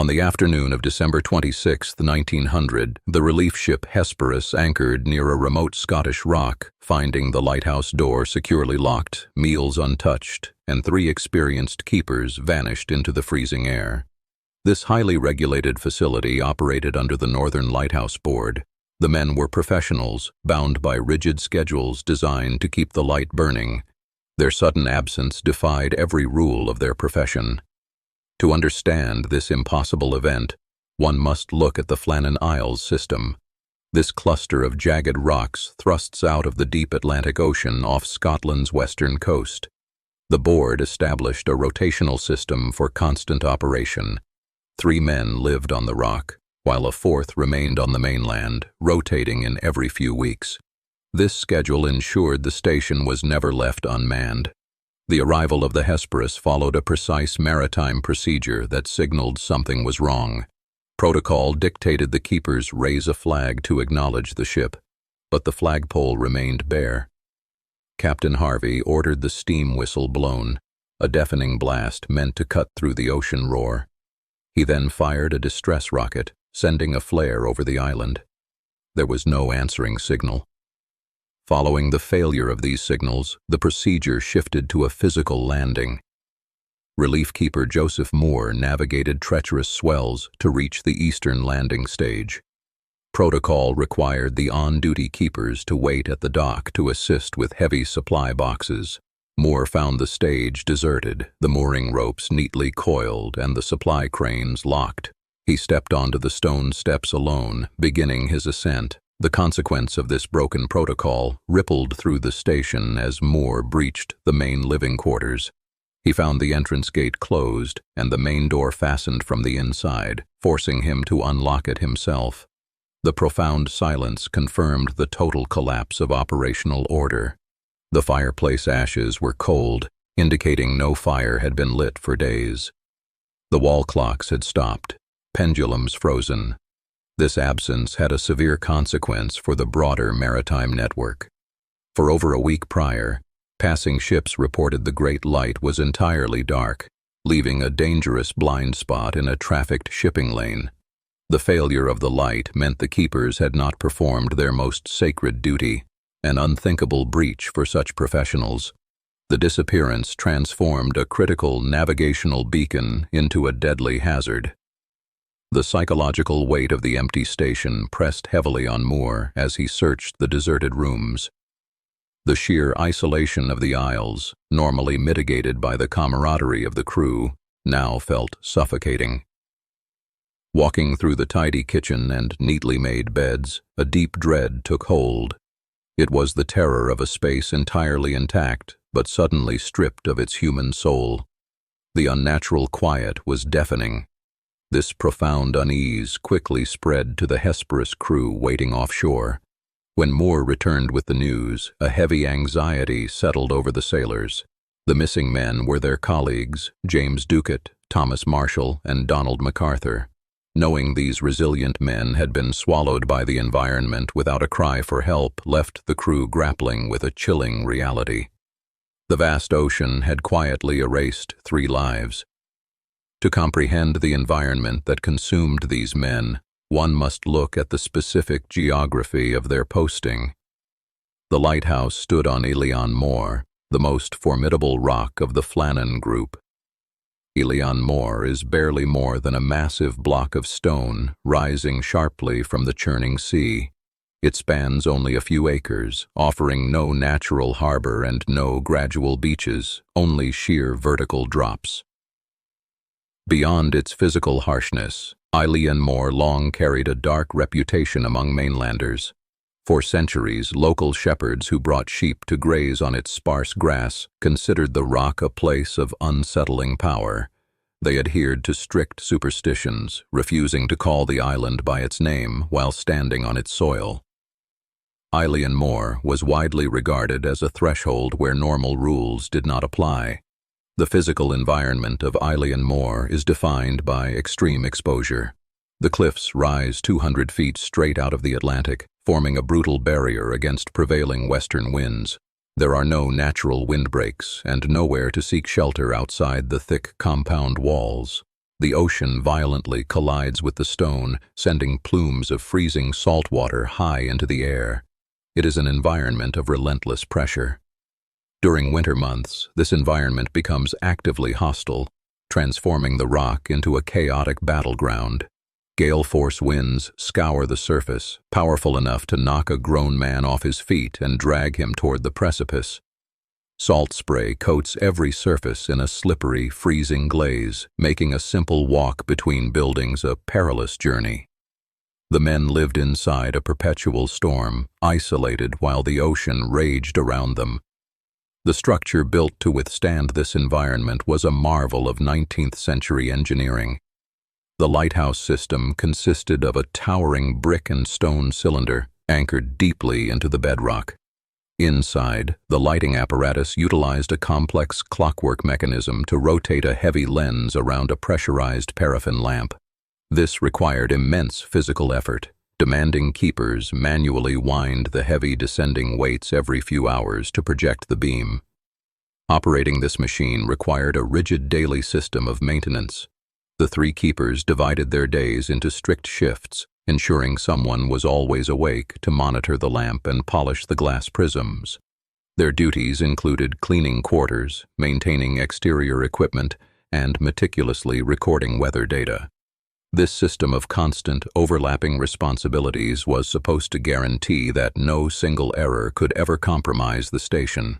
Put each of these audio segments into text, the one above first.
On the afternoon of December 26, 1900, the relief ship Hesperus anchored near a remote Scottish rock, finding the lighthouse door securely locked, meals untouched, and 3 experienced keepers vanished into the freezing air. This highly regulated facility operated under the Northern Lighthouse Board. The men were professionals, bound by rigid schedules designed to keep the light burning. Their sudden absence defied every rule of their profession. To understand this impossible event, one must look at the Flannan Isles system. This cluster of jagged rocks thrusts out of the deep Atlantic Ocean off Scotland's western coast. The board established a rotational system for constant operation. 3 men lived on the rock, while a 4th remained on the mainland, rotating in every few weeks. This schedule ensured the station was never left unmanned. The arrival of the Hesperus followed a precise maritime procedure that signaled something was wrong. Protocol dictated the keepers raise a flag to acknowledge the ship, but the flagpole remained bare. Captain Harvey ordered the steam whistle blown, a deafening blast meant to cut through the ocean roar. He then fired a distress rocket, sending a flare over the island. There was no answering signal. Following the failure of these signals, the procedure shifted to a physical landing. Relief keeper Eilean Mor navigated treacherous swells to reach the eastern landing stage. Protocol required the on-duty keepers to wait at the dock to assist with heavy supply boxes. Mor found the stage deserted, the mooring ropes neatly coiled, and the supply cranes locked. He stepped onto the stone steps alone, beginning his ascent. The consequence of this broken protocol rippled through the station as Mor breached the main living quarters. He found the entrance gate closed and the main door fastened from the inside, forcing him to unlock it himself. The profound silence confirmed the total collapse of operational order. The fireplace ashes were cold, indicating no fire had been lit for days. The wall clocks had stopped, pendulums frozen. This absence had a severe consequence for the broader maritime network. For over a week prior, passing ships reported the Great Light was entirely dark, leaving a dangerous blind spot in a trafficked shipping lane. The failure of the light meant the keepers had not performed their most sacred duty, an unthinkable breach for such professionals. The Disappearance transformed a critical navigational beacon into a deadly hazard. The psychological weight of the empty station pressed heavily on Mor as he searched the deserted rooms. The sheer isolation of the Isles, normally mitigated by the camaraderie of the crew, now felt suffocating. Walking through the tidy kitchen and neatly made beds, a deep dread took hold. It was the terror of a space entirely intact, but suddenly stripped of its human soul. The unnatural quiet was deafening. This profound unease quickly spread to the Hesperus crew waiting offshore. When Mor returned with the news, a heavy anxiety settled over the sailors. The missing men were their colleagues, James Ducat, Thomas Marshall, and Donald MacArthur. Knowing these resilient men had been swallowed by the environment without a cry for help left the crew grappling with a chilling reality. The vast ocean had quietly erased 3 lives. To comprehend the environment that consumed these men, one must look at the specific geography of their posting. The lighthouse stood on Eilean Mor, the most formidable rock of the Flannan group. Eilean Mor is barely more than a massive block of stone rising sharply from the churning sea. It spans only a few acres, offering no natural harbor and no gradual beaches, only sheer vertical drops. Beyond its physical harshness, Eilean Mor long carried a dark reputation among mainlanders. For centuries, local shepherds who brought sheep to graze on its sparse grass considered the rock a place of unsettling power. They adhered to strict superstitions, refusing to call the island by its name while standing on its soil. Eilean Mor was widely regarded as a threshold where normal rules did not apply. The physical environment of Eilean Mor is defined by extreme exposure. The cliffs rise 200 feet straight out of the Atlantic, forming a brutal barrier against prevailing western winds. There are no natural windbreaks and nowhere to seek shelter outside the thick compound walls. The ocean violently collides with the stone, sending plumes of freezing salt water high into the air. It is an environment of relentless pressure. During winter months, this environment becomes actively hostile, transforming the rock into a chaotic battleground. Gale-force winds scour the surface, powerful enough to knock a grown man off his feet and drag him toward the precipice. Salt spray coats every surface in a slippery, freezing glaze, making a simple walk between buildings a perilous journey. The men lived inside a perpetual storm, isolated while the ocean raged around them. The structure built to withstand this environment was a marvel of 19th-century engineering. The lighthouse system consisted of a towering brick and stone cylinder anchored deeply into the bedrock. Inside, the lighting apparatus utilized a complex clockwork mechanism to rotate a heavy lens around a pressurized paraffin lamp. This required immense physical effort, demanding keepers manually wind the heavy descending weights every few hours to project the beam. Operating this machine required a rigid daily system of maintenance. The three keepers divided their days into strict shifts, ensuring someone was always awake to monitor the lamp and polish the glass prisms. Their duties included cleaning quarters, maintaining exterior equipment, and meticulously recording weather data. This system of constant, overlapping responsibilities was supposed to guarantee that no single error could ever compromise the station.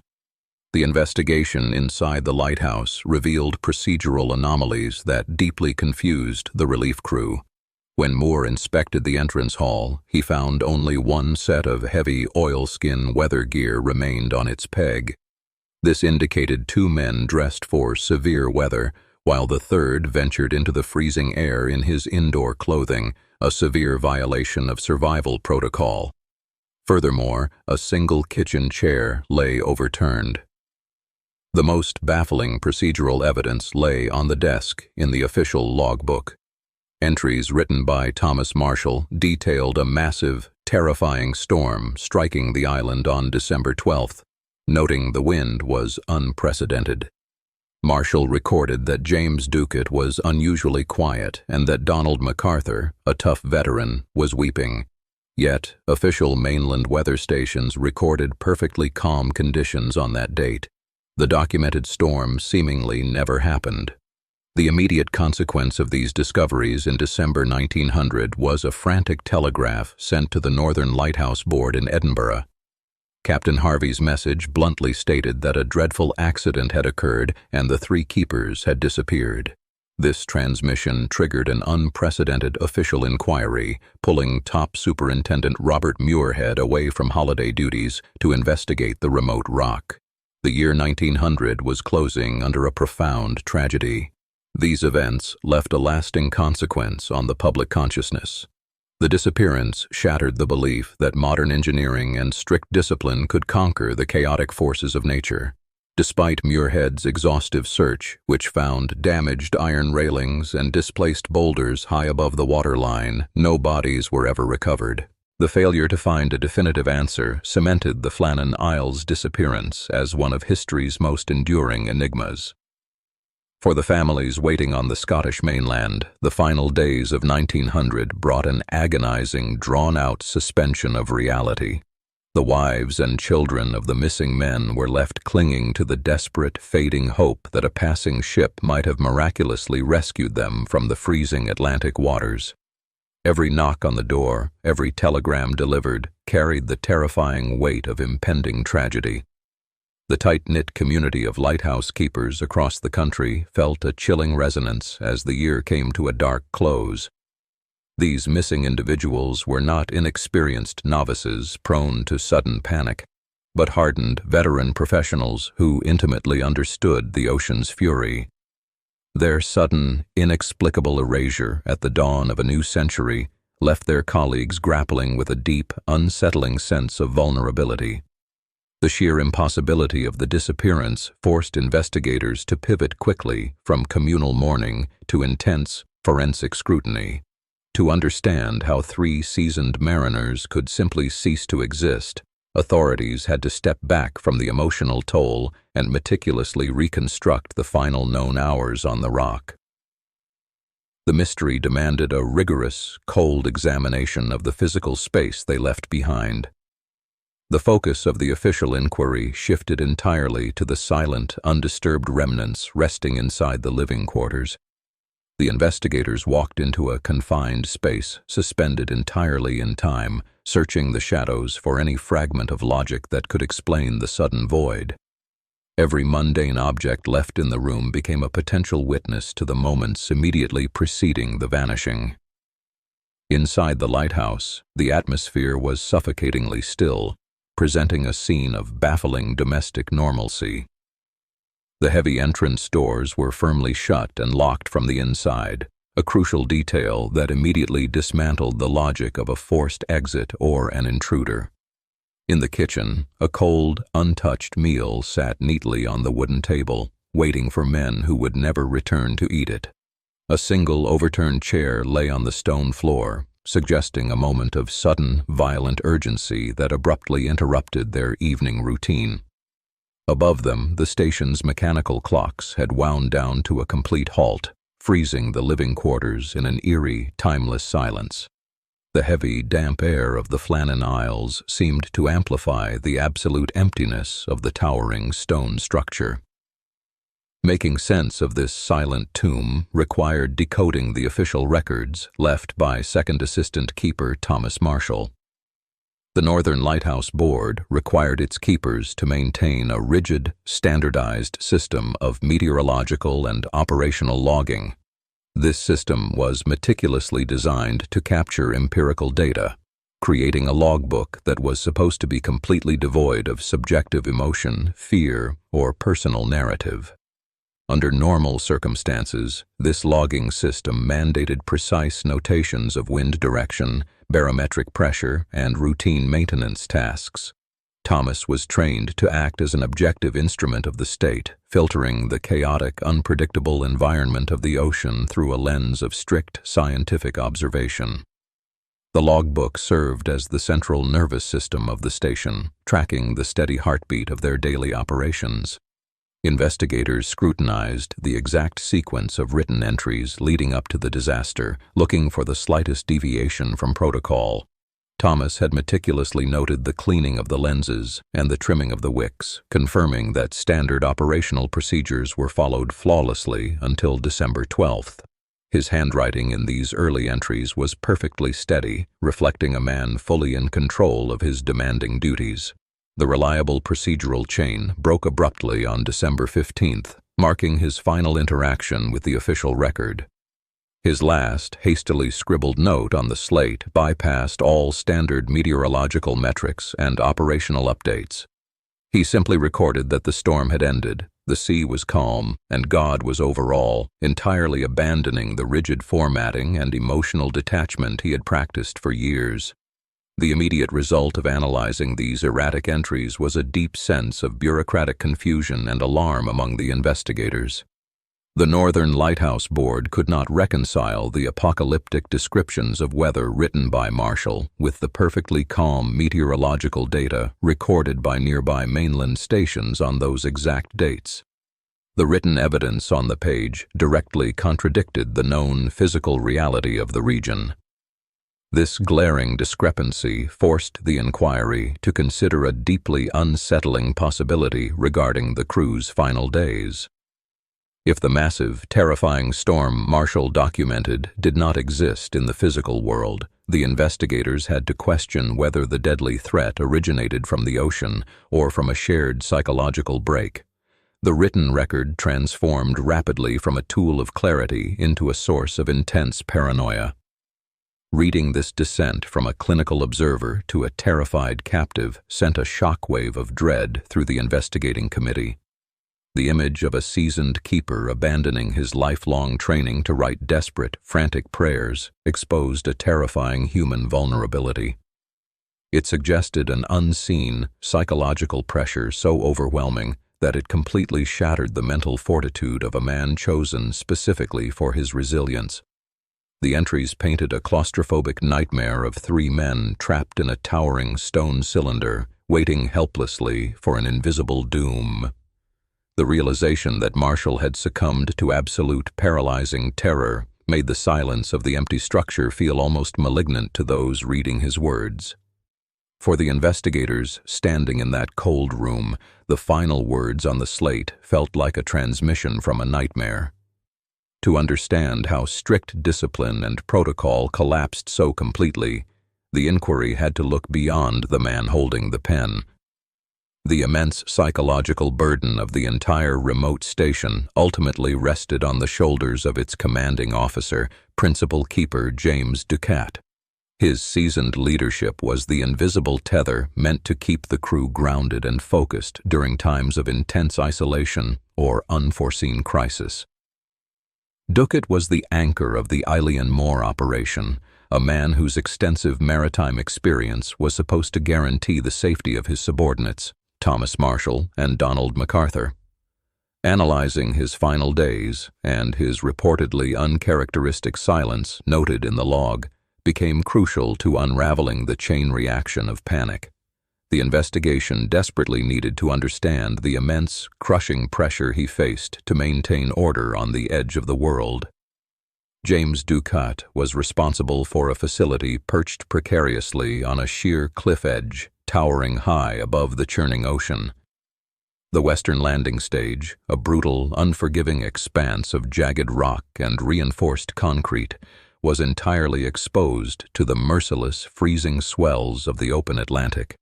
The investigation inside the lighthouse revealed procedural anomalies that deeply confused the relief crew. When Moore inspected the entrance hall, he found only one set of heavy oilskin weather gear remained on its peg. This indicated two men dressed for severe weather, while the third ventured into the freezing air in his indoor clothing, a severe violation of survival protocol. Furthermore, a single kitchen chair lay overturned. The most baffling procedural evidence lay on the desk in the official logbook. Entries written by Thomas Marshall detailed a massive, terrifying storm striking the island on December 12th, noting the wind was unprecedented. Marshall recorded that James Ducat was unusually quiet and that Donald MacArthur, a tough veteran, was weeping. Yet, official mainland weather stations recorded perfectly calm conditions on that date. The documented storm seemingly never happened. The immediate consequence of these discoveries in December 1900 was a frantic telegraph sent to the Northern Lighthouse Board in Edinburgh. Captain Harvey's message bluntly stated that a dreadful accident had occurred and the three keepers had disappeared. This transmission triggered an unprecedented official inquiry, pulling top Superintendent Robert Muirhead away from holiday duties to investigate the remote rock. The year 1900 was closing under a profound tragedy. These events left a lasting consequence on the public consciousness. The disappearance shattered the belief that modern engineering and strict discipline could conquer the chaotic forces of nature. Despite Muirhead's exhaustive search, which found damaged iron railings and displaced boulders high above the waterline, no bodies were ever recovered. The failure to find a definitive answer cemented the Flannan Isles disappearance as one of history's most enduring enigmas. For the families waiting on the Scottish mainland, the final days of 1900 brought an agonizing, drawn-out suspension of reality. The wives and children of the missing men were left clinging to the desperate, fading hope that a passing ship might have miraculously rescued them from the freezing Atlantic waters. Every knock on the door, every telegram delivered, carried the terrifying weight of impending tragedy. The tight-knit community of lighthouse keepers across the country felt a chilling resonance as the year came to a dark close. These missing individuals were not inexperienced novices prone to sudden panic, but hardened veteran professionals who intimately understood the ocean's fury. Their sudden, inexplicable erasure at the dawn of a new century left their colleagues grappling with a deep, unsettling sense of vulnerability. The sheer impossibility of the disappearance forced investigators to pivot quickly from communal mourning to intense, forensic scrutiny. To understand how three seasoned mariners could simply cease to exist, authorities had to step back from the emotional toll and meticulously reconstruct the final known hours on the rock. The mystery demanded a rigorous, cold examination of the physical space they left behind. The focus of the official inquiry shifted entirely to the silent, undisturbed remnants resting inside the living quarters. The investigators walked into a confined space, suspended entirely in time, searching the shadows for any fragment of logic that could explain the sudden void. Every mundane object left in the room became a potential witness to the moments immediately preceding the vanishing. Inside the lighthouse, the atmosphere was suffocatingly still, presenting a scene of baffling domestic normalcy. The heavy entrance doors were firmly shut and locked from the inside, a crucial detail that immediately dismantled the logic of a forced exit or an intruder. In the kitchen, a cold, untouched meal sat neatly on the wooden table, waiting for men who would never return to eat it. A single overturned chair lay on the stone floor, suggesting a moment of sudden, violent urgency that abruptly interrupted their evening routine. Above them, the station's mechanical clocks had wound down to a complete halt, freezing the living quarters in an eerie, timeless silence. The heavy, damp air of the Flannan Isles seemed to amplify the absolute emptiness of the towering stone structure. Making sense of this silent tomb required decoding the official records left by Second Assistant Keeper Thomas Marshall. The Northern Lighthouse Board required its keepers to maintain a rigid, standardized system of meteorological and operational logging. This system was meticulously designed to capture empirical data, creating a logbook that was supposed to be completely devoid of subjective emotion, fear, or personal narrative. Under normal circumstances, this logging system mandated precise notations of wind direction, barometric pressure, and routine maintenance tasks. Thomas was trained to act as an objective instrument of the state, filtering the chaotic, unpredictable environment of the ocean through a lens of strict scientific observation. The logbook served as the central nervous system of the station, tracking the steady heartbeat of their daily operations. Investigators scrutinized the exact sequence of written entries leading up to the disaster, looking for the slightest deviation from protocol. Thomas had meticulously noted the cleaning of the lenses and the trimming of the wicks, confirming that standard operational procedures were followed flawlessly until December 12th. His handwriting in these early entries was perfectly steady, reflecting a man fully in control of his demanding duties. The reliable procedural chain broke abruptly on December 15th, marking his final interaction with the official record. His last, hastily scribbled note on the slate bypassed all standard meteorological metrics and operational updates. He simply recorded that the storm had ended, the sea was calm, and God was over all, entirely abandoning the rigid formatting and emotional detachment he had practiced for years. The immediate result of analyzing these erratic entries was a deep sense of bureaucratic confusion and alarm among the investigators. The Northern Lighthouse Board could not reconcile the apocalyptic descriptions of weather written by Marshall with the perfectly calm meteorological data recorded by nearby mainland stations on those exact dates. The written evidence on the page directly contradicted the known physical reality of the region. This glaring discrepancy forced the inquiry to consider a deeply unsettling possibility regarding the crew's final days. If the massive, terrifying storm Marshall documented did not exist in the physical world, the investigators had to question whether the deadly threat originated from the ocean or from a shared psychological break. The written record transformed rapidly from a tool of clarity into a source of intense paranoia. Reading this descent from a clinical observer to a terrified captive sent a shockwave of dread through the investigating committee. The image of a seasoned keeper abandoning his lifelong training to write desperate, frantic prayers exposed a terrifying human vulnerability. It suggested an unseen, psychological pressure so overwhelming that it completely shattered the mental fortitude of a man chosen specifically for his resilience. The entries painted a claustrophobic nightmare of three men trapped in a towering stone cylinder, waiting helplessly for an invisible doom. The realization that Marshall had succumbed to absolute paralyzing terror made the silence of the empty structure feel almost malignant to those reading his words. For the investigators standing in that cold room, the final words on the slate felt like a transmission from a nightmare. To understand how strict discipline and protocol collapsed so completely, the inquiry had to look beyond the man holding the pen. The immense psychological burden of the entire remote station ultimately rested on the shoulders of its commanding officer, Principal Keeper James Ducat. His seasoned leadership was the invisible tether meant to keep the crew grounded and focused during times of intense isolation or unforeseen crisis. Ducat was the anchor of the Eilean Mor operation, a man whose extensive maritime experience was supposed to guarantee the safety of his subordinates, Thomas Marshall and Donald MacArthur. Analyzing his final days and his reportedly uncharacteristic silence noted in the log became crucial to unraveling the chain reaction of panic. The investigation desperately needed to understand the immense, crushing pressure he faced to maintain order on the edge of the world. James Ducat was responsible for a facility perched precariously on a sheer cliff edge, towering high above the churning ocean. The western landing stage, a brutal, unforgiving expanse of jagged rock and reinforced concrete, was entirely exposed to the merciless, freezing swells of the open Atlantic.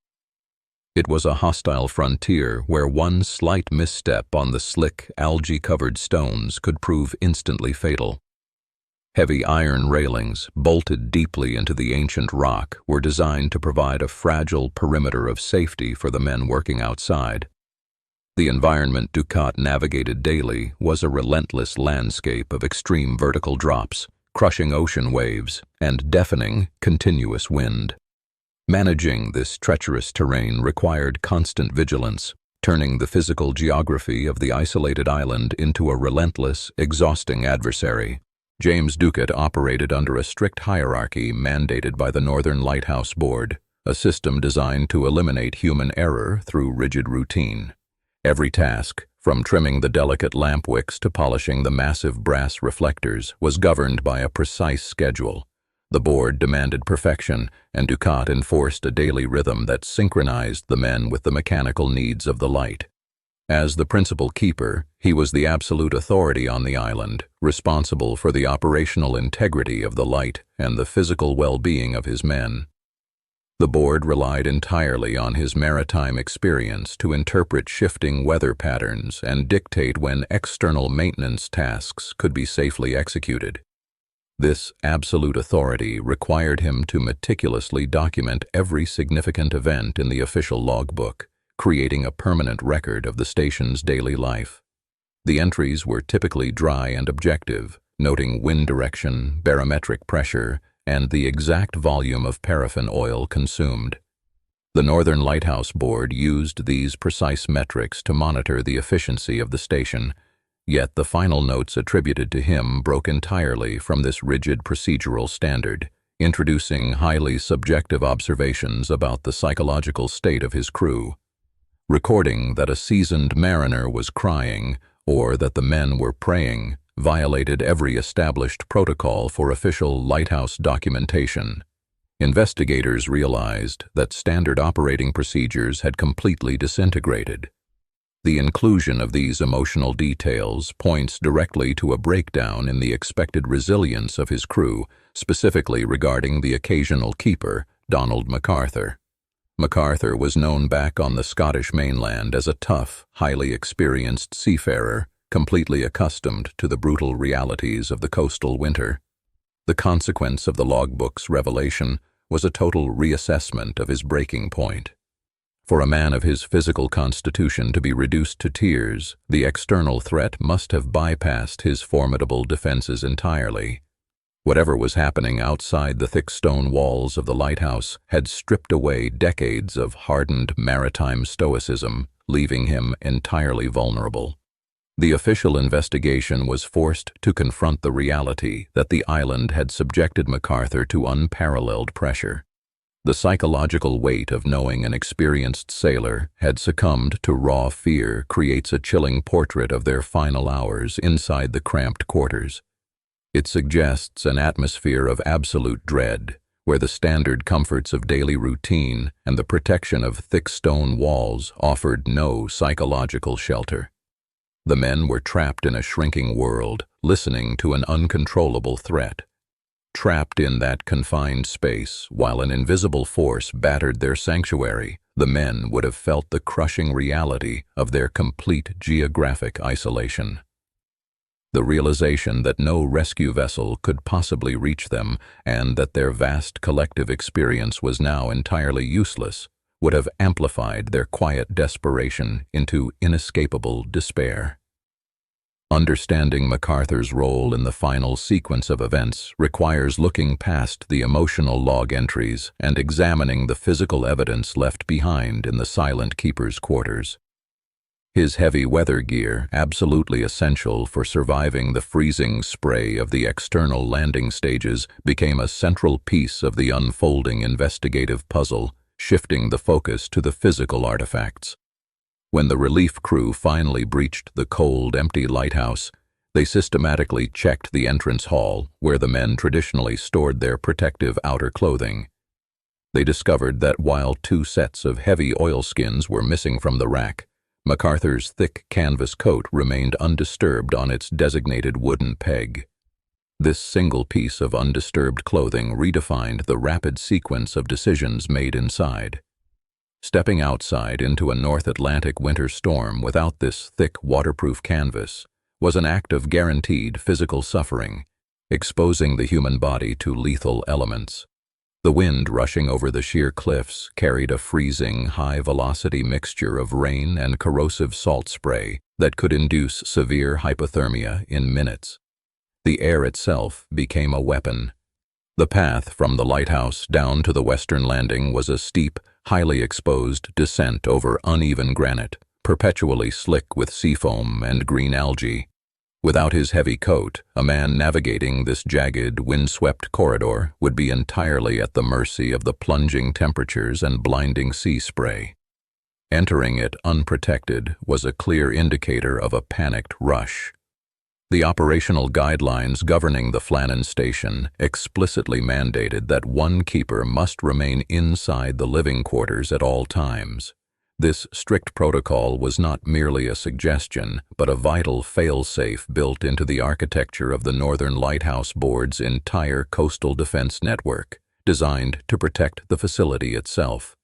It was a hostile frontier where one slight misstep on the slick, algae-covered stones could prove instantly fatal. Heavy iron railings, bolted deeply into the ancient rock, were designed to provide a fragile perimeter of safety for the men working outside. The environment Ducat navigated daily was a relentless landscape of extreme vertical drops, crushing ocean waves, and deafening, continuous wind. Managing this treacherous terrain required constant vigilance, turning the physical geography of the isolated island into a relentless, exhausting adversary. James Ducat operated under a strict hierarchy mandated by the Northern Lighthouse Board, a system designed to eliminate human error through rigid routine. Every task, from trimming the delicate lamp wicks to polishing the massive brass reflectors, was governed by a precise schedule. The board demanded perfection, and Ducat enforced a daily rhythm that synchronized the men with the mechanical needs of the light. As the principal keeper, he was the absolute authority on the island, responsible for the operational integrity of the light and the physical well-being of his men. The board relied entirely on his maritime experience to interpret shifting weather patterns and dictate when external maintenance tasks could be safely executed. This absolute authority required him to meticulously document every significant event in the official logbook, creating a permanent record of the station's daily life. The entries were typically dry and objective, noting wind direction, barometric pressure, and the exact volume of paraffin oil consumed. The Northern Lighthouse Board used these precise metrics to monitor the efficiency of the station, yet the final notes attributed to him broke entirely from this rigid procedural standard, introducing highly subjective observations about the psychological state of his crew. Recording that a seasoned mariner was crying or that the men were praying violated every established protocol for official lighthouse documentation. Investigators realized that standard operating procedures had completely disintegrated. The inclusion of these emotional details points directly to a breakdown in the expected resilience of his crew, specifically regarding the occasional keeper, Donald MacArthur. MacArthur was known back on the Scottish mainland as a tough, highly experienced seafarer, completely accustomed to the brutal realities of the coastal winter. The consequence of the logbook's revelation was a total reassessment of his breaking point. For a man of his physical constitution to be reduced to tears, the external threat must have bypassed his formidable defenses entirely. Whatever was happening outside the thick stone walls of the lighthouse had stripped away decades of hardened maritime stoicism, leaving him entirely vulnerable. The official investigation was forced to confront the reality that the island had subjected MacArthur to unparalleled pressure. The psychological weight of knowing an experienced sailor had succumbed to raw fear creates a chilling portrait of their final hours inside the cramped quarters. It suggests an atmosphere of absolute dread, where the standard comforts of daily routine and the protection of thick stone walls offered no psychological shelter. The men were trapped in a shrinking world, listening to an uncontrollable threat. Trapped in that confined space, while an invisible force battered their sanctuary, the men would have felt the crushing reality of their complete geographic isolation. The realization that no rescue vessel could possibly reach them and that their vast collective experience was now entirely useless would have amplified their quiet desperation into inescapable despair. Understanding MacArthur's role in the final sequence of events requires looking past the emotional log entries and examining the physical evidence left behind in the silent keeper's quarters. His heavy weather gear, absolutely essential for surviving the freezing spray of the external landing stages, became a central piece of the unfolding investigative puzzle, shifting the focus to the physical artifacts. When the relief crew finally breached the cold, empty lighthouse, they systematically checked the entrance hall, where the men traditionally stored their protective outer clothing. They discovered that while 2 sets of heavy oilskins were missing from the rack, MacArthur's thick canvas coat remained undisturbed on its designated wooden peg. This single piece of undisturbed clothing redefined the rapid sequence of decisions made inside. Stepping outside into a North Atlantic winter storm without this thick, waterproof canvas was an act of guaranteed physical suffering, exposing the human body to lethal elements. The wind rushing over the sheer cliffs carried a freezing, high-velocity mixture of rain and corrosive salt spray that could induce severe hypothermia in minutes. The air itself became a weapon. The path from the lighthouse down to the western landing was a steep, highly exposed descent over uneven granite, perpetually slick with seafoam and green algae. Without his heavy coat, a man navigating this jagged, windswept corridor would be entirely at the mercy of the plunging temperatures and blinding sea spray. Entering it unprotected was a clear indicator of a panicked rush. The operational guidelines governing the Flannan station explicitly mandated that one keeper must remain inside the living quarters at all times. This strict protocol was not merely a suggestion, but a vital fail-safe built into the architecture of the Northern Lighthouse Board's entire coastal defense network, designed to protect the facility itself.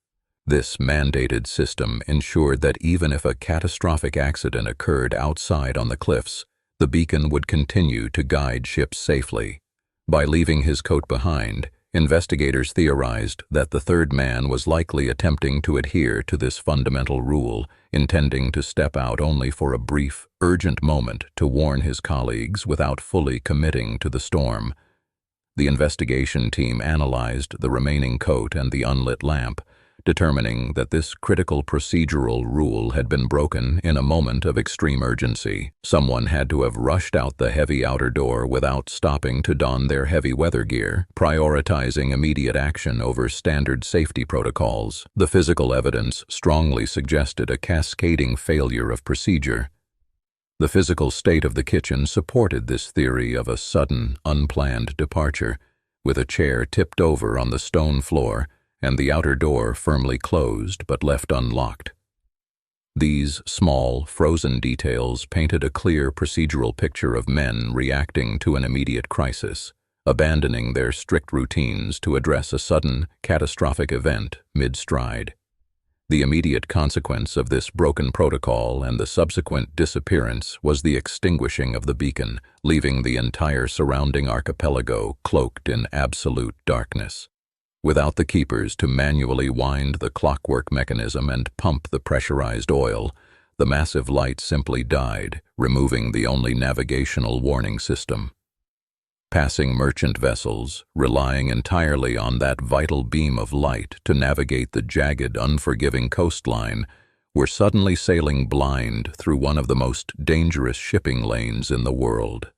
This mandated system ensured that even if a catastrophic accident occurred outside on the cliffs, the beacon would continue to guide ships safely. By leaving his coat behind, investigators theorized that the third man was likely attempting to adhere to this fundamental rule, intending to step out only for a brief, urgent moment to warn his colleagues without fully committing to the storm. The investigation team analyzed the remaining coat and the unlit lamp, determining that this critical procedural rule had been broken in a moment of extreme urgency. Someone had to have rushed out the heavy outer door without stopping to don their heavy weather gear, prioritizing immediate action over standard safety protocols. The physical evidence strongly suggested a cascading failure of procedure. The physical state of the kitchen supported this theory of a sudden, unplanned departure, with a chair tipped over on the stone floor and the outer door firmly closed but left unlocked. These small, frozen details painted a clear procedural picture of men reacting to an immediate crisis, abandoning their strict routines to address a sudden, catastrophic event mid-stride. The immediate consequence of this broken protocol and the subsequent disappearance was the extinguishing of the beacon, leaving the entire surrounding archipelago cloaked in absolute darkness. Without the keepers to manually wind the clockwork mechanism and pump the pressurized oil, the massive light simply died, removing the only navigational warning system. Passing merchant vessels, relying entirely on that vital beam of light to navigate the jagged, unforgiving coastline, were suddenly sailing blind through one of the most dangerous shipping lanes in the world.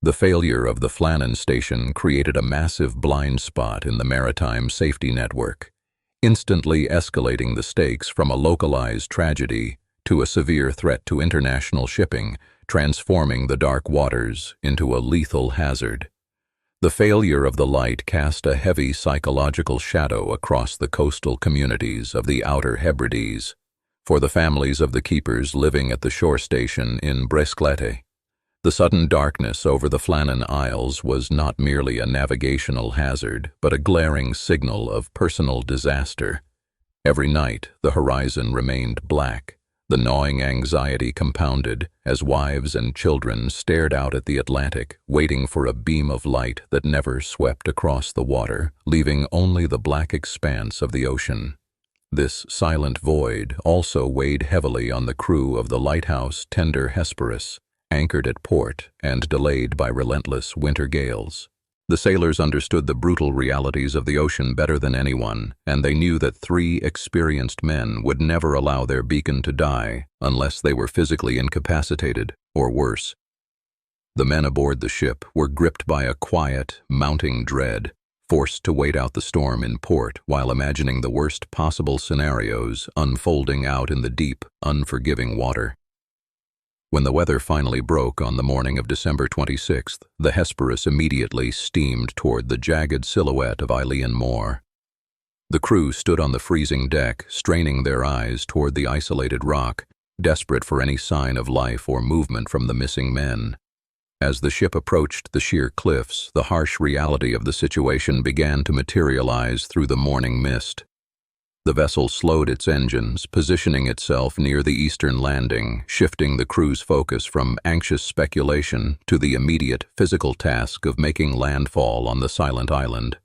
The failure of the Flannan station created a massive blind spot in the maritime safety network, instantly escalating the stakes from a localized tragedy to a severe threat to international shipping, transforming the dark waters into a lethal hazard. The failure of the light cast a heavy psychological shadow across the coastal communities of the Outer Hebrides. For the families of the keepers living at the shore station in Bresclete, the sudden darkness over the Flannan Isles was not merely a navigational hazard, but a glaring signal of personal disaster. Every night, the horizon remained black. The gnawing anxiety compounded as wives and children stared out at the Atlantic, waiting for a beam of light that never swept across the water, leaving only the black expanse of the ocean. This silent void also weighed heavily on the crew of the lighthouse tender Hesperus, anchored at port and delayed by relentless winter gales. The sailors understood the brutal realities of the ocean better than anyone, and they knew that 3 experienced men would never allow their beacon to die unless they were physically incapacitated, or worse. The men aboard the ship were gripped by a quiet, mounting dread, forced to wait out the storm in port while imagining the worst possible scenarios unfolding out in the deep, unforgiving water. When the weather finally broke on the morning of December 26th, the Hesperus immediately steamed toward the jagged silhouette of Eilean Mor. The crew stood on the freezing deck, straining their eyes toward the isolated rock, desperate for any sign of life or movement from the missing men. As the ship approached the sheer cliffs, the harsh reality of the situation began to materialize through the morning mist. The vessel slowed its engines, positioning itself near the eastern landing, shifting the crew's focus from anxious speculation to the immediate physical task of making landfall on the silent island.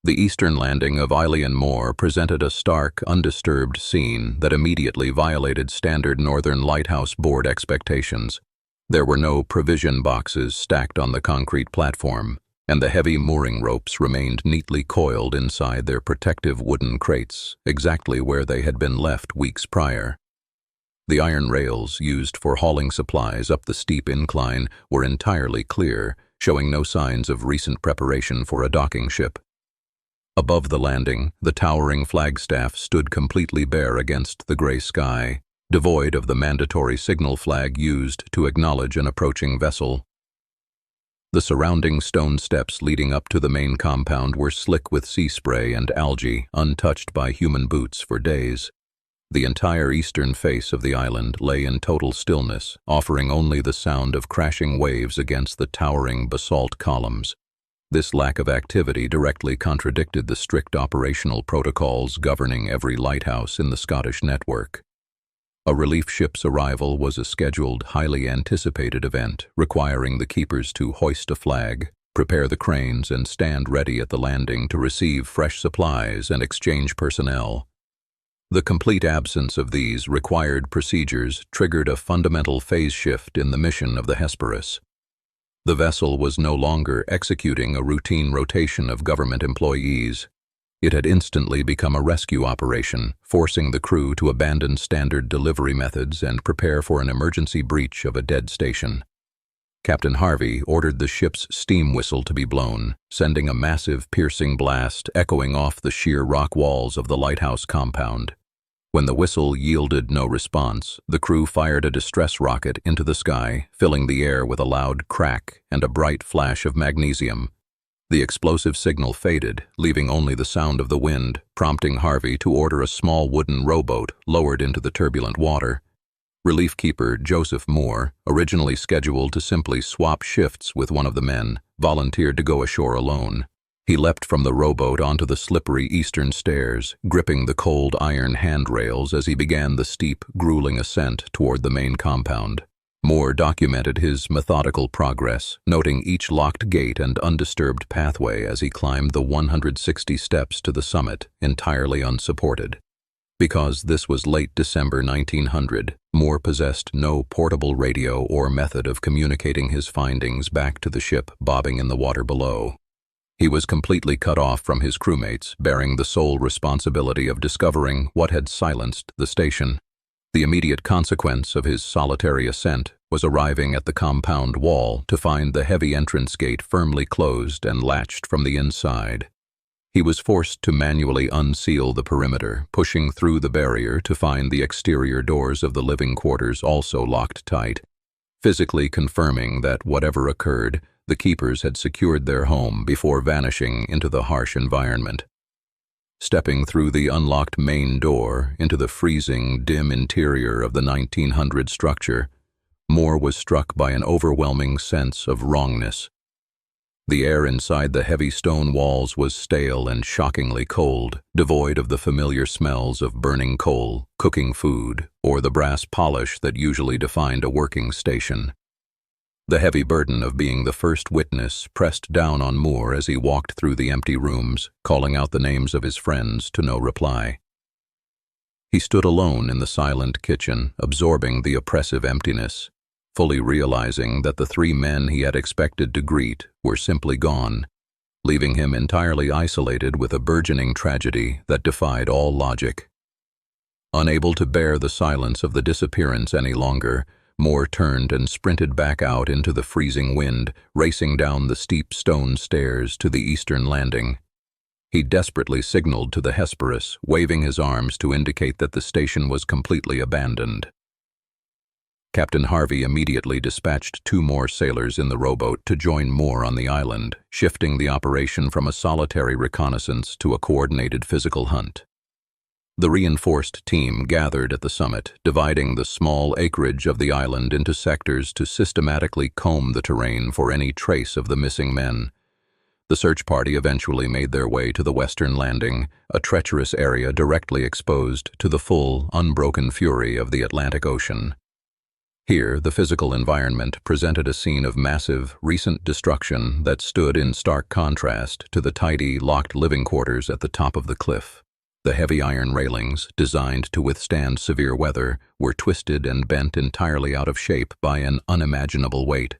The eastern landing of Eilean Mor presented a stark, undisturbed scene that immediately violated standard Northern Lighthouse Board expectations. There were no provision boxes stacked on the concrete platform, and the heavy mooring ropes remained neatly coiled inside their protective wooden crates, exactly where they had been left weeks prior. The iron rails used for hauling supplies up the steep incline were entirely clear, showing no signs of recent preparation for a docking ship. Above the landing, the towering flagstaff stood completely bare against the gray sky, devoid of the mandatory signal flag used to acknowledge an approaching vessel. The surrounding stone steps leading up to the main compound were slick with sea spray and algae, untouched by human boots for days. The entire eastern face of the island lay in total stillness, offering only the sound of crashing waves against the towering basalt columns. This lack of activity directly contradicted the strict operational protocols governing every lighthouse in the Scottish network. A relief ship's arrival was a scheduled, highly anticipated event, requiring the keepers to hoist a flag, prepare the cranes, and stand ready at the landing to receive fresh supplies and exchange personnel. The complete absence of these required procedures triggered a fundamental phase shift in the mission of the Hesperus. The vessel was no longer executing a routine rotation of government employees. It had instantly become a rescue operation, forcing the crew to abandon standard delivery methods and prepare for an emergency breach of a dead station. Captain Harvey ordered the ship's steam whistle to be blown, sending a massive, piercing blast echoing off the sheer rock walls of the lighthouse compound. When the whistle yielded no response, the crew fired a distress rocket into the sky, filling the air with a loud crack and a bright flash of magnesium. The explosive signal faded, leaving only the sound of the wind, prompting Harvey to order a small wooden rowboat lowered into the turbulent water. Relief keeper Joseph Moore, originally scheduled to simply swap shifts with one of the men, volunteered to go ashore alone. He leapt from the rowboat onto the slippery eastern stairs, gripping the cold iron handrails as he began the steep, grueling ascent toward the main compound. Moore documented his methodical progress, noting each locked gate and undisturbed pathway as he climbed the 160 steps to the summit, entirely unsupported. Because this was late December 1900, Moore possessed no portable radio or method of communicating his findings back to the ship bobbing in the water below. He was completely cut off from his crewmates, bearing the sole responsibility of discovering what had silenced the station. The immediate consequence of his solitary ascent was arriving at the compound wall to find the heavy entrance gate firmly closed and latched from the inside. He was forced to manually unseal the perimeter, pushing through the barrier to find the exterior doors of the living quarters also locked tight, physically confirming that whatever occurred, the keepers had secured their home before vanishing into the harsh environment. Stepping through the unlocked main door into the freezing, dim interior of the 1900 structure, Mor was struck by an overwhelming sense of wrongness. The air inside the heavy stone walls was stale and shockingly cold, devoid of the familiar smells of burning coal, cooking food, or the brass polish that usually defined a working station. The heavy burden of being the first witness pressed down on Mor as he walked through the empty rooms, calling out the names of his friends to no reply. He stood alone in the silent kitchen, absorbing the oppressive emptiness, fully realizing that the three men he had expected to greet were simply gone, leaving him entirely isolated with a burgeoning tragedy that defied all logic. Unable to bear the silence of the disappearance any longer, Mor turned and sprinted back out into the freezing wind, racing down the steep stone stairs to the eastern landing. He desperately signaled to the Hesperus, waving his arms to indicate that the station was completely abandoned. Captain Harvey immediately dispatched 2 more sailors in the rowboat to join Mor on the island, shifting the operation from a solitary reconnaissance to a coordinated physical hunt. The reinforced team gathered at the summit, dividing the small acreage of the island into sectors to systematically comb the terrain for any trace of the missing men. The search party eventually made their way to the western landing, a treacherous area directly exposed to the full, unbroken fury of the Atlantic Ocean. Here, the physical environment presented a scene of massive, recent destruction that stood in stark contrast to the tidy, locked living quarters at the top of the cliff. The heavy iron railings, designed to withstand severe weather, were twisted and bent entirely out of shape by an unimaginable weight.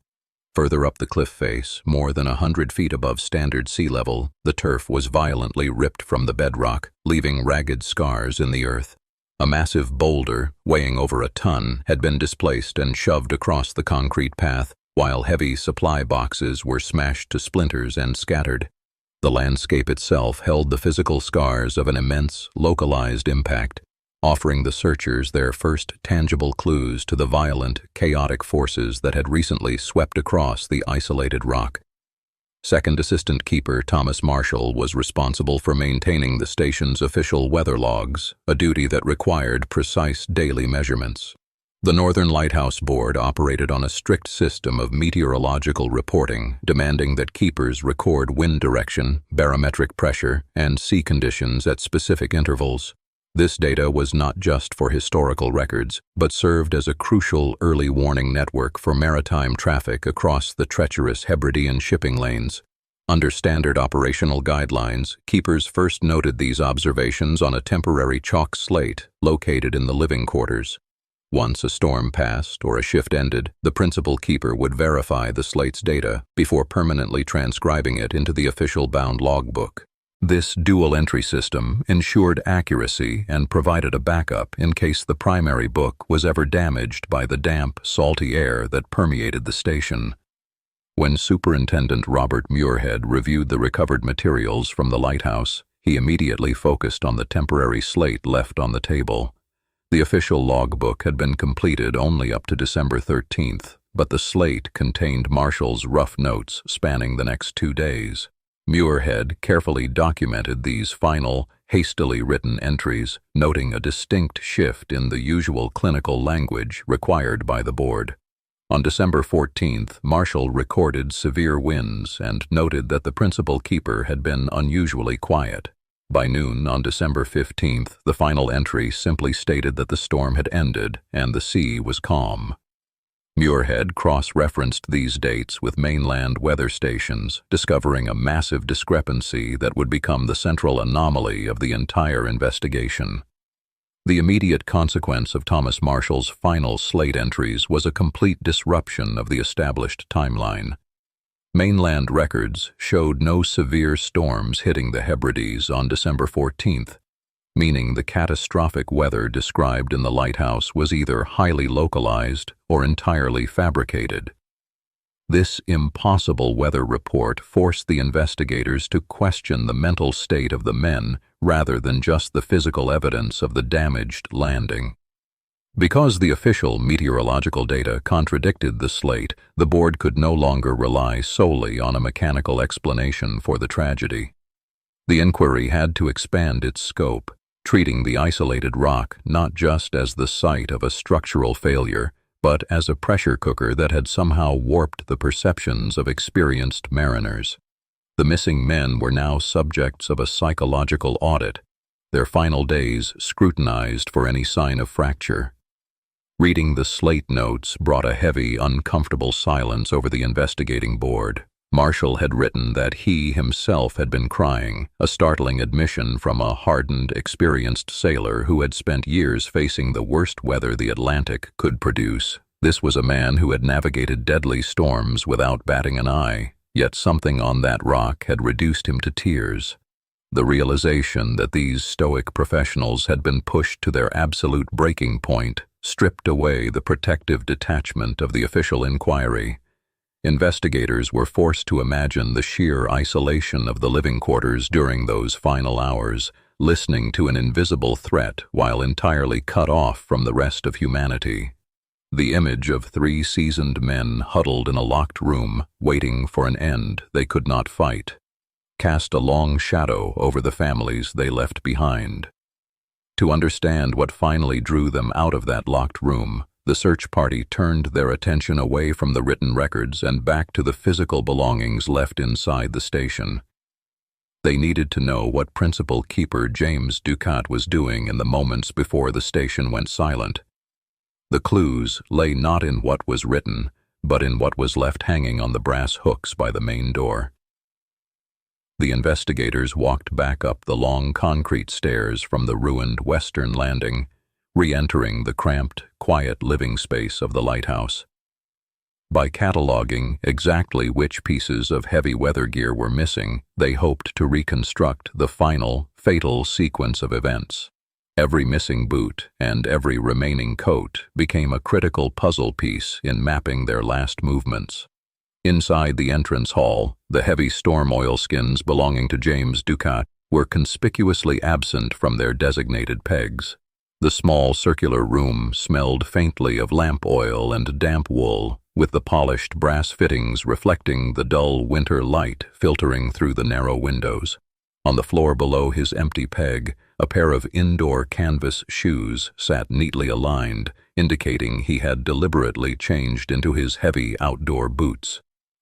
Further up the cliff face, more than 100 feet above standard sea level, the turf was violently ripped from the bedrock, leaving ragged scars in the earth. A massive boulder, weighing over a ton, had been displaced and shoved across the concrete path, while heavy supply boxes were smashed to splinters and scattered. The landscape itself held the physical scars of an immense, localized impact, offering the searchers their first tangible clues to the violent, chaotic forces that had recently swept across the isolated rock. Second Assistant Keeper Thomas Marshall was responsible for maintaining the station's official weather logs, a duty that required precise daily measurements. The Northern Lighthouse Board operated on a strict system of meteorological reporting, demanding that keepers record wind direction, barometric pressure, and sea conditions at specific intervals. This data was not just for historical records, but served as a crucial early warning network for maritime traffic across the treacherous Hebridean shipping lanes. Under standard operational guidelines, keepers first noted these observations on a temporary chalk slate located in the living quarters. Once a storm passed or a shift ended, the principal keeper would verify the slate's data before permanently transcribing it into the official bound logbook. This dual-entry system ensured accuracy and provided a backup in case the primary book was ever damaged by the damp, salty air that permeated the station. When Superintendent Robert Muirhead reviewed the recovered materials from the lighthouse, he immediately focused on the temporary slate left on the table. The official logbook had been completed only up to December 13th, but the slate contained Marshall's rough notes spanning the next 2 days. Muirhead carefully documented these final, hastily written entries, noting a distinct shift in the usual clinical language required by the board. On December 14th, Marshall recorded severe winds and noted that the principal keeper had been unusually quiet. By noon on December 15th, the final entry simply stated that the storm had ended and the sea was calm. Muirhead cross-referenced these dates with mainland weather stations, discovering a massive discrepancy that would become the central anomaly of the entire investigation. The immediate consequence of Thomas Marshall's final slate entries was a complete disruption of the established timeline. Mainland records showed no severe storms hitting the Hebrides on December 14th, meaning the catastrophic weather described in the lighthouse was either highly localized or entirely fabricated. This impossible weather report forced the investigators to question the mental state of the men rather than just the physical evidence of the damaged landing. Because the official meteorological data contradicted the slate, the board could no longer rely solely on a mechanical explanation for the tragedy. The inquiry had to expand its scope, treating the isolated rock not just as the site of a structural failure, but as a pressure cooker that had somehow warped the perceptions of experienced mariners. The missing men were now subjects of a psychological audit, their final days scrutinized for any sign of fracture. Reading the slate notes brought a heavy, uncomfortable silence over the investigating board. Marshall had written that he himself had been crying, a startling admission from a hardened, experienced sailor who had spent years facing the worst weather the Atlantic could produce. This was a man who had navigated deadly storms without batting an eye, yet something on that rock had reduced him to tears. The realization that these stoic professionals had been pushed to their absolute breaking point stripped away the protective detachment of the official inquiry. Investigators were forced to imagine the sheer isolation of the living quarters during those final hours, listening to an invisible threat while entirely cut off from the rest of humanity. The image of 3 seasoned men huddled in a locked room, waiting for an end they could not fight, cast a long shadow over the families they left behind. To understand what finally drew them out of that locked room, the search party turned their attention away from the written records and back to the physical belongings left inside the station. They needed to know what principal keeper James Ducat was doing in the moments before the station went silent. The clues lay not in what was written, but in what was left hanging on the brass hooks by the main door. The investigators walked back up the long concrete stairs from the ruined western landing, re-entering the cramped, quiet living space of the lighthouse. By cataloging exactly which pieces of heavy weather gear were missing, they hoped to reconstruct the final, fatal sequence of events. Every missing boot and every remaining coat became a critical puzzle piece in mapping their last movements. Inside the entrance hall, the heavy storm oilskins belonging to James Ducat were conspicuously absent from their designated pegs. The small circular room smelled faintly of lamp oil and damp wool, with the polished brass fittings reflecting the dull winter light filtering through the narrow windows. On the floor below his empty peg, a pair of indoor canvas shoes sat neatly aligned, indicating he had deliberately changed into his heavy outdoor boots.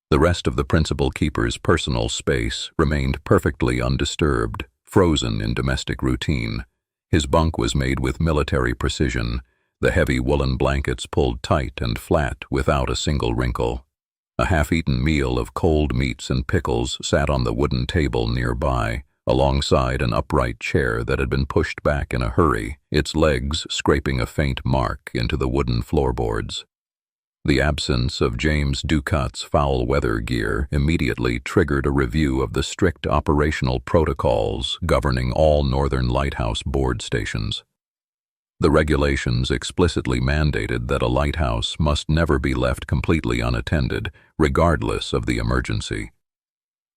The rest of the principal keeper's personal space remained perfectly undisturbed, frozen in domestic routine. His bunk was made with military precision, the heavy woolen blankets pulled tight and flat without a single wrinkle. A half-eaten meal of cold meats and pickles sat on the wooden table nearby, alongside an upright chair that had been pushed back in a hurry, its legs scraping a faint mark into the wooden floorboards. The absence of James Ducat's foul weather gear immediately triggered a review of the strict operational protocols governing all Northern Lighthouse Board stations. The regulations explicitly mandated that a lighthouse must never be left completely unattended, regardless of the emergency.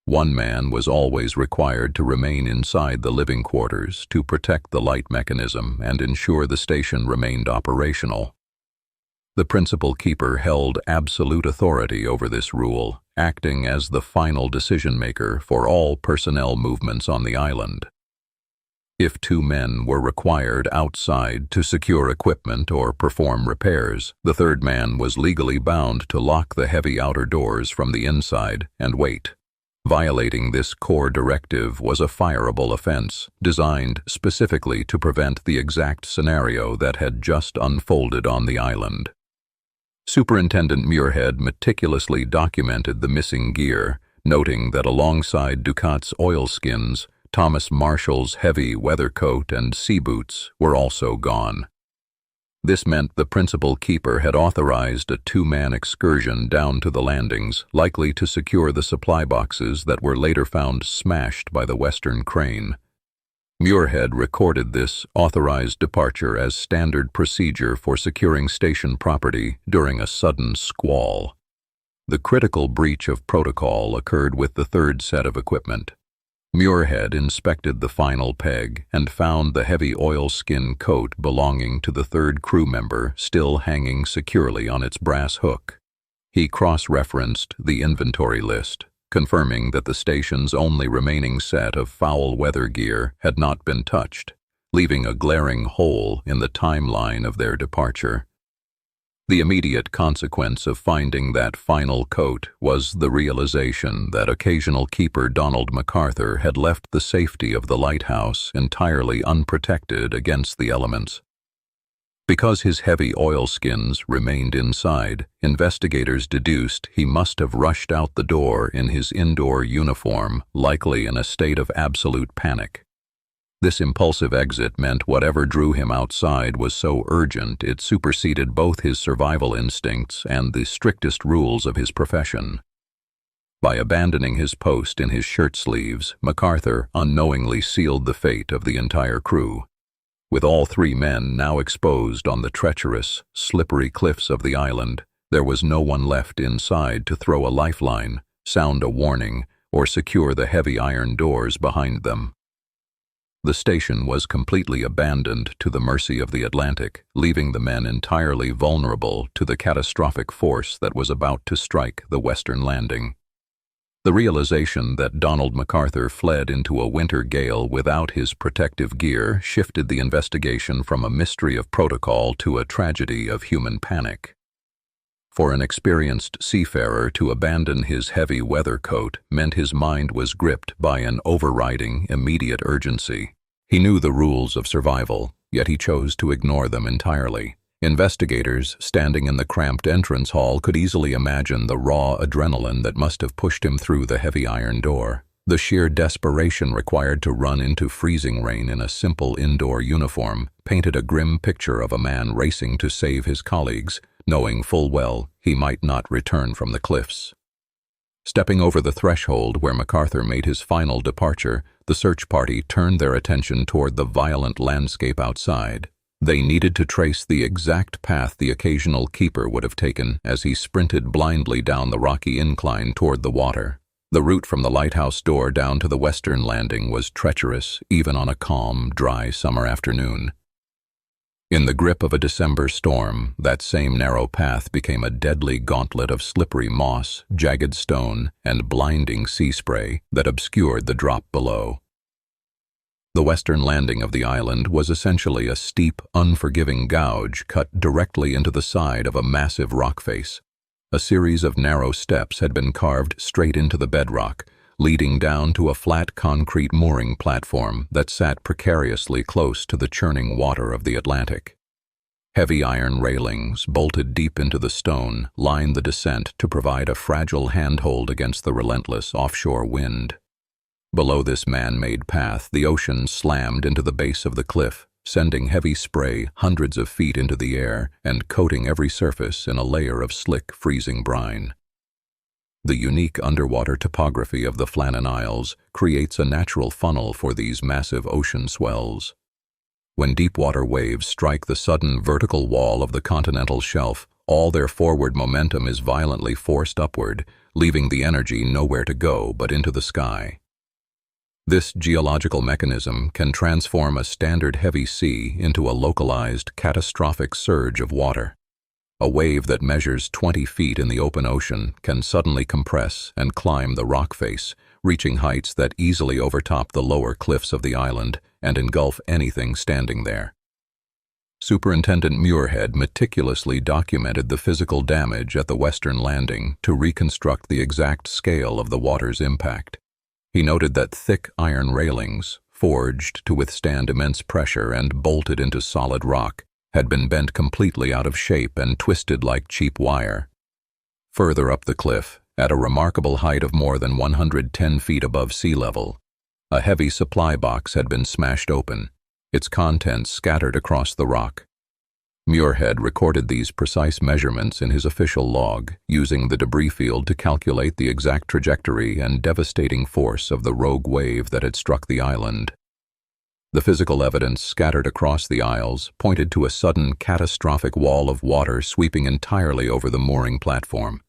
One man was always required to remain inside the living quarters to protect the light mechanism and ensure the station remained operational. The principal keeper held absolute authority over this rule, acting as the final decision-maker for all personnel movements on the island. If 2 men were required outside to secure equipment or perform repairs, the 3rd man was legally bound to lock the heavy outer doors from the inside and wait. Violating this core directive was a fireable offense, designed specifically to prevent the exact scenario that had just unfolded on the island. Superintendent Muirhead meticulously documented the missing gear, noting that alongside Ducat's oilskins, Thomas Marshall's heavy weather coat and sea boots were also gone. This meant the principal keeper had authorized a 2-man excursion down to the landings, likely to secure the supply boxes that were later found smashed by the western crane. Muirhead recorded this authorized departure as standard procedure for securing station property during a sudden squall. The critical breach of protocol occurred with the third set of equipment. Muirhead inspected the final peg and found the heavy oilskin coat belonging to the third crew member still hanging securely on its brass hook. He cross-referenced the inventory list, confirming that the station's only remaining set of foul weather gear had not been touched, leaving a glaring hole in the timeline of their departure. The immediate consequence of finding that final coat was the realization that occasional keeper Donald MacArthur had left the safety of the lighthouse entirely unprotected against the elements. Because his heavy oilskins remained inside, investigators deduced he must have rushed out the door in his indoor uniform, likely in a state of absolute panic. This impulsive exit meant whatever drew him outside was so urgent it superseded both his survival instincts and the strictest rules of his profession. By abandoning his post in his shirt sleeves, MacArthur unknowingly sealed the fate of the entire crew. With all three men now exposed on the treacherous, slippery cliffs of the island, there was no one left inside to throw a lifeline, sound a warning, or secure the heavy iron doors behind them. The station was completely abandoned to the mercy of the Atlantic, leaving the men entirely vulnerable to the catastrophic force that was about to strike the western landing. The realization that Donald MacArthur fled into a winter gale without his protective gear shifted the investigation from a mystery of protocol to a tragedy of human panic. For an experienced seafarer to abandon his heavy weather coat meant his mind was gripped by an overriding, immediate urgency. He knew the rules of survival, yet he chose to ignore them entirely. Investigators standing in the cramped entrance hall could easily imagine the raw adrenaline that must have pushed him through the heavy iron door. The sheer desperation required to run into freezing rain in a simple indoor uniform painted a grim picture of a man racing to save his colleagues, knowing full well he might not return from the cliffs. Stepping over the threshold where MacArthur made his final departure, the search party turned their attention toward the violent landscape outside. They needed to trace the exact path the occasional keeper would have taken as he sprinted blindly down the rocky incline toward the water. The route from the lighthouse door down to the western landing was treacherous, even on a calm, dry summer afternoon. In the grip of a December storm, that same narrow path became a deadly gauntlet of slippery moss, jagged stone, and blinding sea spray that obscured the drop below. The western landing of the island was essentially a steep, unforgiving gouge cut directly into the side of a massive rock face. A series of narrow steps had been carved straight into the bedrock, leading down to a flat concrete mooring platform that sat precariously close to the churning water of the Atlantic. Heavy iron railings, bolted deep into the stone, lined the descent to provide a fragile handhold against the relentless offshore wind. Below this man-made path, the ocean slammed into the base of the cliff, sending heavy spray hundreds of feet into the air and coating every surface in a layer of slick, freezing brine. The unique underwater topography of the Flannan Isles creates a natural funnel for these massive ocean swells. When deep-water waves strike the sudden vertical wall of the continental shelf, all their forward momentum is violently forced upward, leaving the energy nowhere to go but into the sky. This geological mechanism can transform a standard heavy sea into a localized, catastrophic surge of water. A wave that measures 20 feet in the open ocean can suddenly compress and climb the rock face, reaching heights that easily overtop the lower cliffs of the island and engulf anything standing there. Superintendent Muirhead meticulously documented the physical damage at the western landing to reconstruct the exact scale of the water's impact. He noted that thick iron railings, forged to withstand immense pressure and bolted into solid rock, had been bent completely out of shape and twisted like cheap wire. Further up the cliff, at a remarkable height of more than 110 feet above sea level, a heavy supply box had been smashed open, its contents scattered across the rock. Muirhead recorded these precise measurements in his official log, using the debris field to calculate the exact trajectory and devastating force of the rogue wave that had struck the island. The physical evidence scattered across the isles pointed to a sudden catastrophic wall of water sweeping entirely over the mooring platform.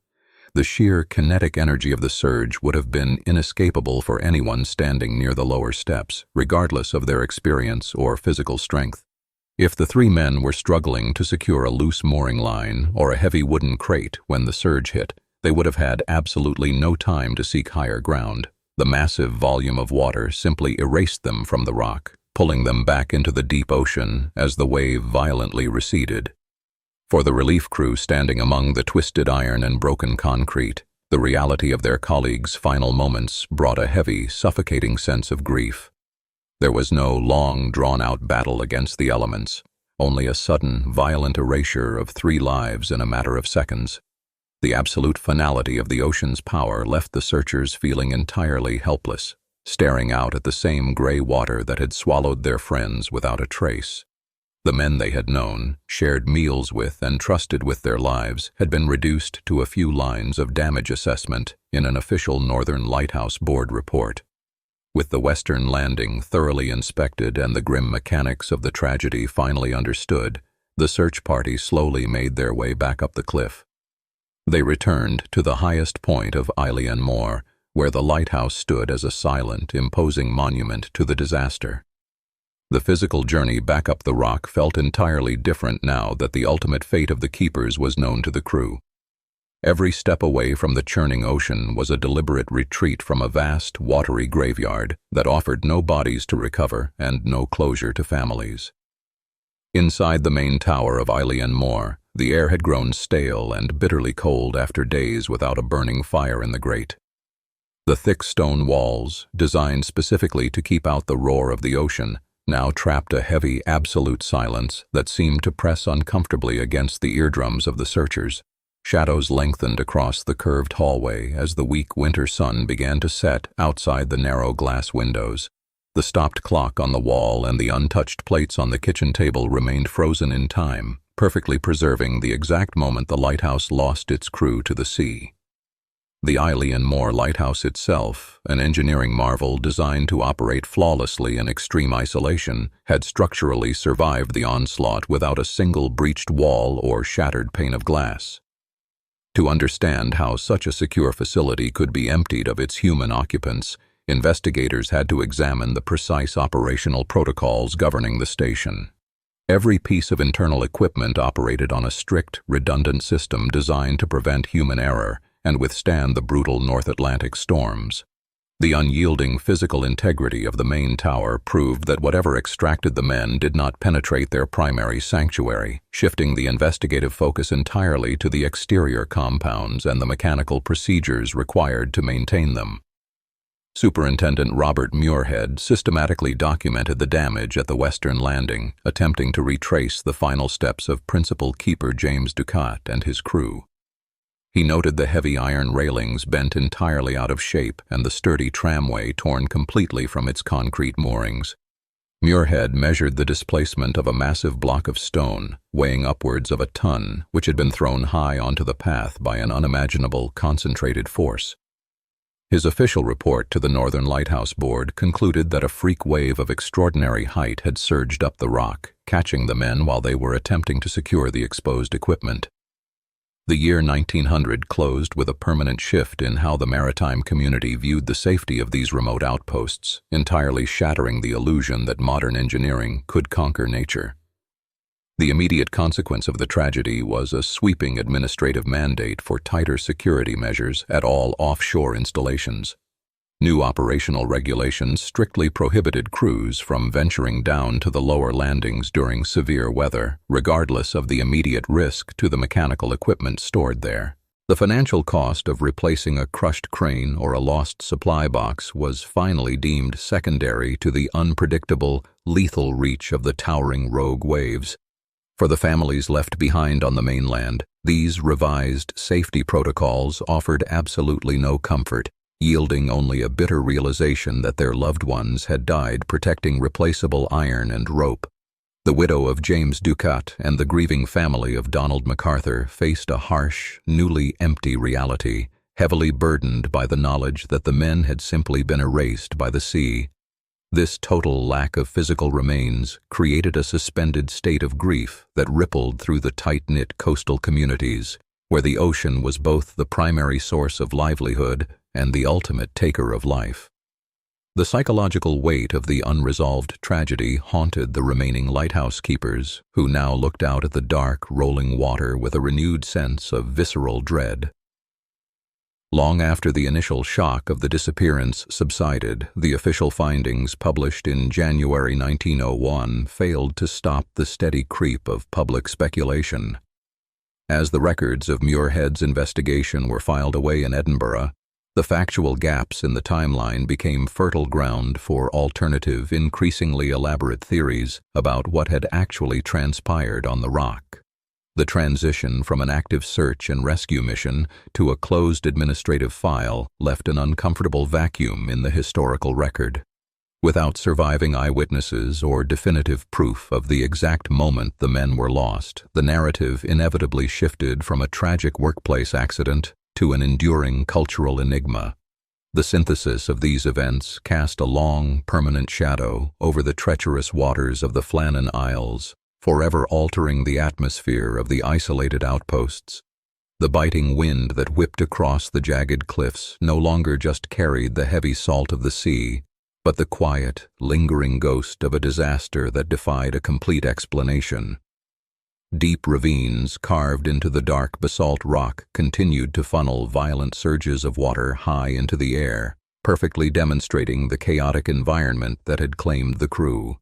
The sheer kinetic energy of the surge would have been inescapable for anyone standing near the lower steps, regardless of their experience or physical strength. If the three men were struggling to secure a loose mooring line or a heavy wooden crate when the surge hit, they would have had absolutely no time to seek higher ground. The massive volume of water simply erased them from the rock, pulling them back into the deep ocean as the wave violently receded. For the relief crew standing among the twisted iron and broken concrete, the reality of their colleagues' final moments brought a heavy, suffocating sense of grief. There was no long, drawn-out battle against the elements, only a sudden, violent erasure of 3 lives in a matter of seconds. The absolute finality of the ocean's power left the searchers feeling entirely helpless, staring out at the same gray water that had swallowed their friends without a trace. The men they had known, shared meals with, and trusted with their lives had been reduced to a few lines of damage assessment in an official Northern Lighthouse Board report. With the western landing thoroughly inspected and the grim mechanics of the tragedy finally understood, the search party slowly made their way back up the cliff. They returned to the highest point of Eilean Mor, where the lighthouse stood as a silent, imposing monument to the disaster. The physical journey back up the rock felt entirely different now that the ultimate fate of the keepers was known to the crew. Every step away from the churning ocean was a deliberate retreat from a vast, watery graveyard that offered no bodies to recover and no closure to families. Inside the main tower of Eilean Mor, the air had grown stale and bitterly cold after days without a burning fire in the grate. The thick stone walls, designed specifically to keep out the roar of the ocean, now trapped a heavy, absolute silence that seemed to press uncomfortably against the eardrums of the searchers. Shadows lengthened across the curved hallway as the weak winter sun began to set outside the narrow glass windows. The stopped clock on the wall and the untouched plates on the kitchen table remained frozen in time, perfectly preserving the exact moment the lighthouse lost its crew to the sea. The Eilean Mor lighthouse itself, an engineering marvel designed to operate flawlessly in extreme isolation, had structurally survived the onslaught without a single breached wall or shattered pane of glass. To understand how such a secure facility could be emptied of its human occupants, investigators had to examine the precise operational protocols governing the station. Every piece of internal equipment operated on a strict, redundant system designed to prevent human error and withstand the brutal North Atlantic storms. The unyielding physical integrity of the main tower proved that whatever extracted the men did not penetrate their primary sanctuary, shifting the investigative focus entirely to the exterior compounds and the mechanical procedures required to maintain them. Superintendent Robert Muirhead systematically documented the damage at the western landing, attempting to retrace the final steps of principal keeper James Ducat and his crew. He noted the heavy iron railings bent entirely out of shape and the sturdy tramway torn completely from its concrete moorings. Muirhead measured the displacement of a massive block of stone, weighing upwards of a ton, which had been thrown high onto the path by an unimaginable, concentrated force. His official report to the Northern Lighthouse Board concluded that a freak wave of extraordinary height had surged up the rock, catching the men while they were attempting to secure the exposed equipment. The year 1900 closed with a permanent shift in how the maritime community viewed the safety of these remote outposts, entirely shattering the illusion that modern engineering could conquer nature. The immediate consequence of the tragedy was a sweeping administrative mandate for tighter security measures at all offshore installations. New operational regulations strictly prohibited crews from venturing down to the lower landings during severe weather, regardless of the immediate risk to the mechanical equipment stored there. The financial cost of replacing a crushed crane or a lost supply box was finally deemed secondary to the unpredictable, lethal reach of the towering rogue waves. For the families left behind on the mainland, these revised safety protocols offered absolutely no comfort, yielding only a bitter realization that their loved ones had died protecting replaceable iron and rope. The widow of James Ducat and the grieving family of Donald MacArthur faced a harsh, newly empty reality, heavily burdened by the knowledge that the men had simply been erased by the sea. This total lack of physical remains created a suspended state of grief that rippled through the tight-knit coastal communities, where the ocean was both the primary source of livelihood and the ultimate taker of life. The psychological weight of the unresolved tragedy haunted the remaining lighthouse keepers, who now looked out at the dark, rolling water with a renewed sense of visceral dread. Long after the initial shock of the disappearance subsided, the official findings published in January 1901 failed to stop the steady creep of public speculation. As the records of Muirhead's investigation were filed away in Edinburgh, the factual gaps in the timeline became fertile ground for alternative, increasingly elaborate theories about what had actually transpired on the rock. The transition from an active search and rescue mission to a closed administrative file left an uncomfortable vacuum in the historical record. Without surviving eyewitnesses or definitive proof of the exact moment the men were lost, the narrative inevitably shifted from a tragic workplace accident to an enduring cultural enigma. The synthesis of these events cast a long, permanent shadow over the treacherous waters of the Flannan Isles, forever altering the atmosphere of the isolated outposts. The biting wind that whipped across the jagged cliffs no longer just carried the heavy salt of the sea, but the quiet, lingering ghost of a disaster that defied a complete explanation. Deep ravines carved into the dark basalt rock continued to funnel violent surges of water high into the air, perfectly demonstrating the chaotic environment that had claimed the crew.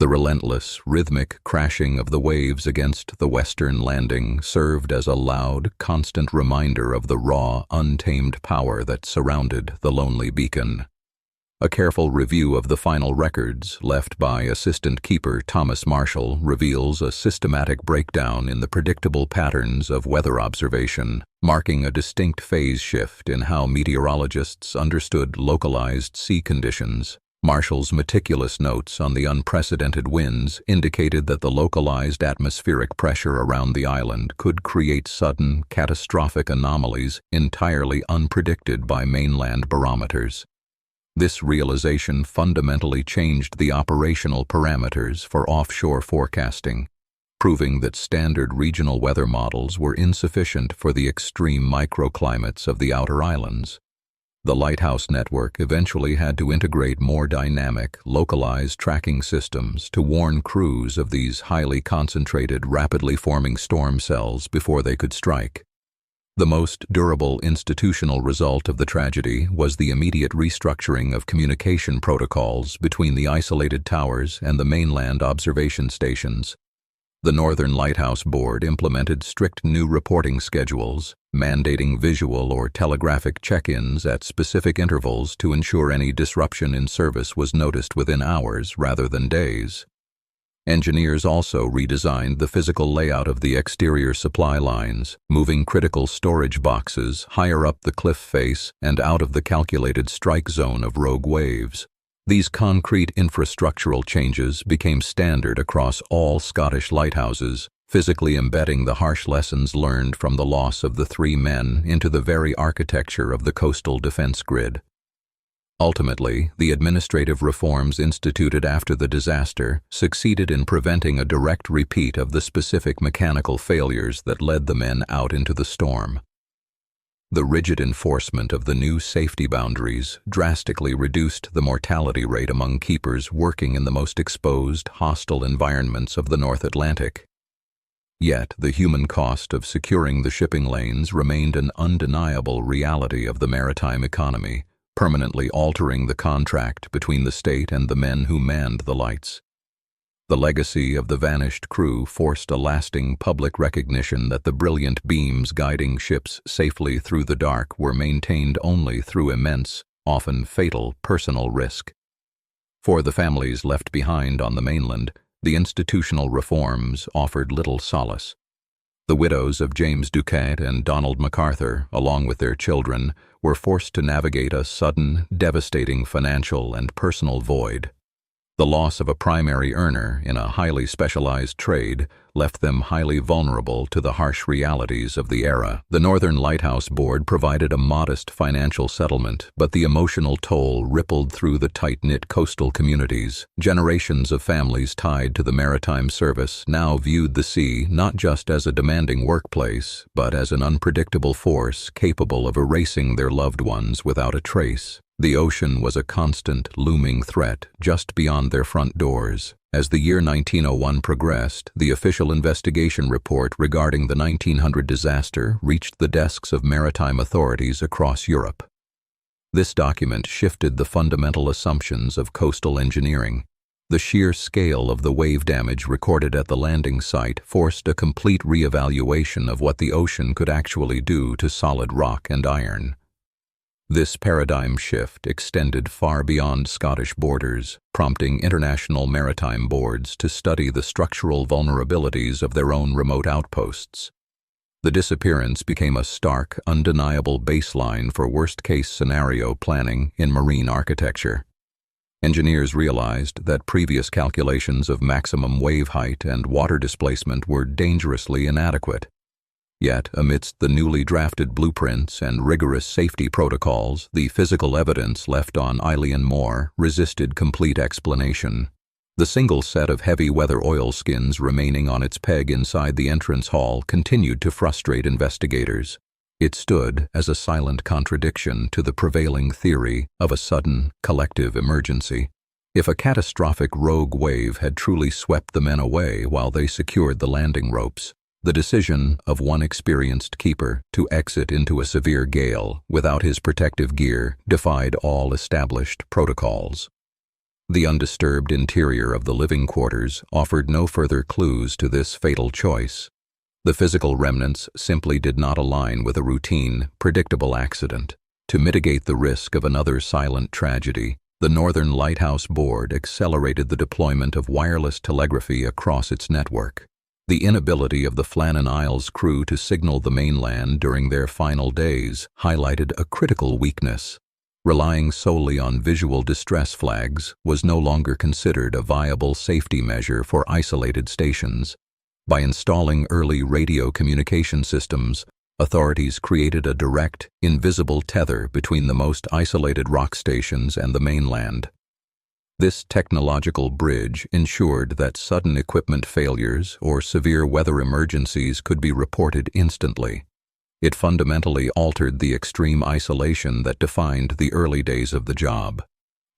The relentless, rhythmic crashing of the waves against the western landing served as a loud, constant reminder of the raw, untamed power that surrounded the lonely beacon. A careful review of the final records, left by Assistant Keeper Thomas Marshall, reveals a systematic breakdown in the predictable patterns of weather observation, marking a distinct phase shift in how meteorologists understood localized sea conditions. Marshall's meticulous notes on the unprecedented winds indicated that the localized atmospheric pressure around the island could create sudden, catastrophic anomalies entirely unpredicted by mainland barometers. This realization fundamentally changed the operational parameters for offshore forecasting, proving that standard regional weather models were insufficient for the extreme microclimates of the outer islands. The Lighthouse network eventually had to integrate more dynamic, localized tracking systems to warn crews of these highly concentrated, rapidly forming storm cells before they could strike. The most durable institutional result of the tragedy was the immediate restructuring of communication protocols between the isolated towers and the mainland observation stations. The Northern Lighthouse Board implemented strict new reporting schedules, mandating visual or telegraphic check-ins at specific intervals to ensure any disruption in service was noticed within hours rather than days. Engineers also redesigned the physical layout of the exterior supply lines, moving critical storage boxes higher up the cliff face and out of the calculated strike zone of rogue waves. These concrete infrastructural changes became standard across all Scottish lighthouses, physically embedding the harsh lessons learned from the loss of the 3 men into the very architecture of the coastal defense grid. Ultimately, the administrative reforms instituted after the disaster succeeded in preventing a direct repeat of the specific mechanical failures that led the men out into the storm. The rigid enforcement of the new safety boundaries drastically reduced the mortality rate among keepers working in the most exposed, hostile environments of the North Atlantic. Yet, the human cost of securing the shipping lanes remained an undeniable reality of the maritime economy, permanently altering the contract between the state and the men who manned the lights. The legacy of the vanished crew forced a lasting public recognition that the brilliant beams guiding ships safely through the dark were maintained only through immense, often fatal, personal risk. For the families left behind on the mainland, the institutional reforms offered little solace. The widows of James Duquette and Donald MacArthur, along with their children, were forced to navigate a sudden, devastating financial and personal void. The loss of a primary earner in a highly specialized trade left them highly vulnerable to the harsh realities of the era. The Northern Lighthouse Board provided a modest financial settlement, but the emotional toll rippled through the tight-knit coastal communities. Generations of families tied to the maritime service now viewed the sea not just as a demanding workplace, but as an unpredictable force capable of erasing their loved ones without a trace. The ocean was a constant, looming threat just beyond their front doors. As the year 1901 progressed, the official investigation report regarding the 1900 disaster reached the desks of maritime authorities across Europe. This document shifted the fundamental assumptions of coastal engineering. The sheer scale of the wave damage recorded at the landing site forced a complete reevaluation of what the ocean could actually do to solid rock and iron. This paradigm shift extended far beyond Scottish borders, prompting international maritime boards to study the structural vulnerabilities of their own remote outposts. The Disappearance became a stark, undeniable baseline for worst-case scenario planning in marine architecture. Engineers realized that previous calculations of maximum wave height and water displacement were dangerously inadequate. Yet, amidst the newly drafted blueprints and rigorous safety protocols, the physical evidence left on Eilean Mor resisted complete explanation. The single set of heavy weather oilskins remaining on its peg inside the entrance hall continued to frustrate investigators. It stood as a silent contradiction to the prevailing theory of a sudden, collective emergency. If a catastrophic rogue wave had truly swept the men away while they secured the landing ropes, the decision of one experienced keeper to exit into a severe gale without his protective gear defied all established protocols. The undisturbed interior of the living quarters offered no further clues to this fatal choice. The physical remnants simply did not align with a routine, predictable accident. To mitigate the risk of another silent tragedy, the Northern Lighthouse Board accelerated the deployment of wireless telegraphy across its network. The inability of the Flannan Isles crew to signal the mainland during their final days highlighted a critical weakness. Relying solely on visual distress flags was no longer considered a viable safety measure for isolated stations. By installing early radio communication systems, authorities created a direct, invisible tether between the most isolated rock stations and the mainland. This technological bridge ensured that sudden equipment failures or severe weather emergencies could be reported instantly. It fundamentally altered the extreme isolation that defined the early days of the job.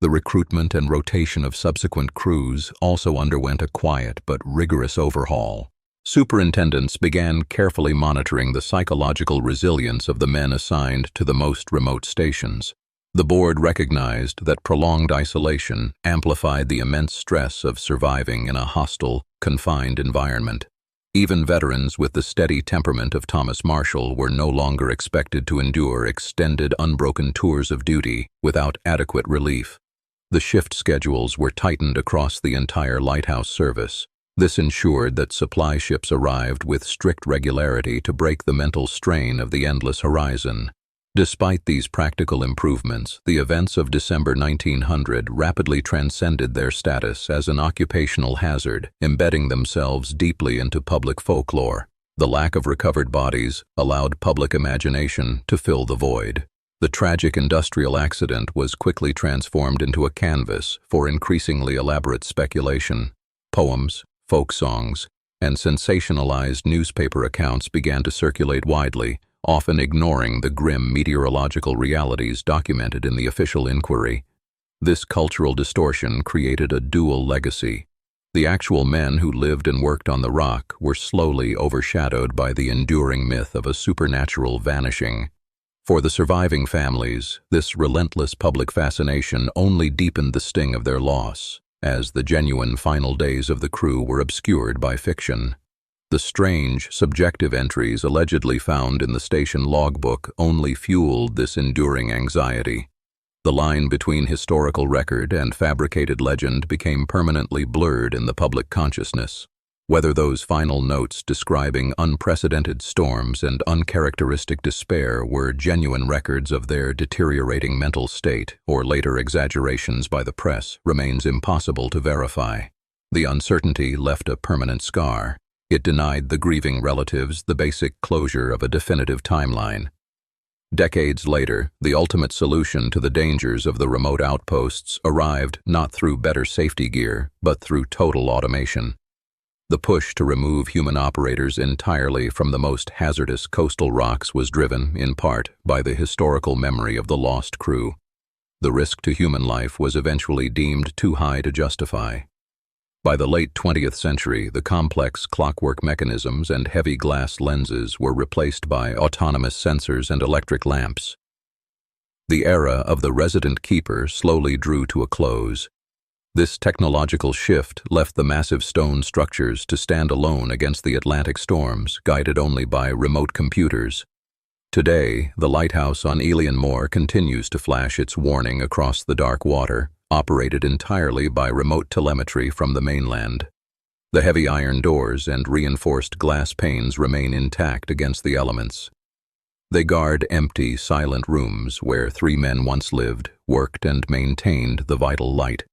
The recruitment and rotation of subsequent crews also underwent a quiet but rigorous overhaul. Superintendents began carefully monitoring the psychological resilience of the men assigned to the most remote stations. The board recognized that prolonged isolation amplified the immense stress of surviving in a hostile, confined environment. Even veterans with the steady temperament of Thomas Marshall were no longer expected to endure extended, unbroken tours of duty without adequate relief. The shift schedules were tightened across the entire lighthouse service. This ensured that supply ships arrived with strict regularity to break the mental strain of the endless horizon. Despite these practical improvements, the events of December 1900 rapidly transcended their status as an occupational hazard, embedding themselves deeply into public folklore. The lack of recovered bodies allowed public imagination to fill the void. The tragic industrial accident was quickly transformed into a canvas for increasingly elaborate speculation. Poems, folk songs, and sensationalized newspaper accounts began to circulate widely, often ignoring the grim meteorological realities documented in the official inquiry. This cultural distortion created a dual legacy. The actual men who lived and worked on the rock were slowly overshadowed by the enduring myth of a supernatural vanishing. For the surviving families, this relentless public fascination only deepened the sting of their loss, as the genuine final days of the crew were obscured by fiction. The strange, subjective entries allegedly found in the station logbook only fueled this enduring anxiety. The line between historical record and fabricated legend became permanently blurred in the public consciousness. Whether those final notes describing unprecedented storms and uncharacteristic despair were genuine records of their deteriorating mental state or later exaggerations by the press remains impossible to verify. The uncertainty left a permanent scar. It denied the grieving relatives the basic closure of a definitive timeline. Decades later, the ultimate solution to the dangers of the remote outposts arrived not through better safety gear, but through total automation. The push to remove human operators entirely from the most hazardous coastal rocks was driven, in part, by the historical memory of the lost crew. The risk to human life was eventually deemed too high to justify. By the late 20th century, the complex clockwork mechanisms and heavy glass lenses were replaced by autonomous sensors and electric lamps. The era of the resident keeper slowly drew to a close. This technological shift left the massive stone structures to stand alone against the Atlantic storms, guided only by remote computers. Today, the lighthouse on Eilean Mor continues to flash its warning across the dark water, operated entirely by remote telemetry from the mainland. The heavy iron doors and reinforced glass panes remain intact against the elements. They guard empty, silent rooms where 3 men once lived, worked, and maintained the vital light.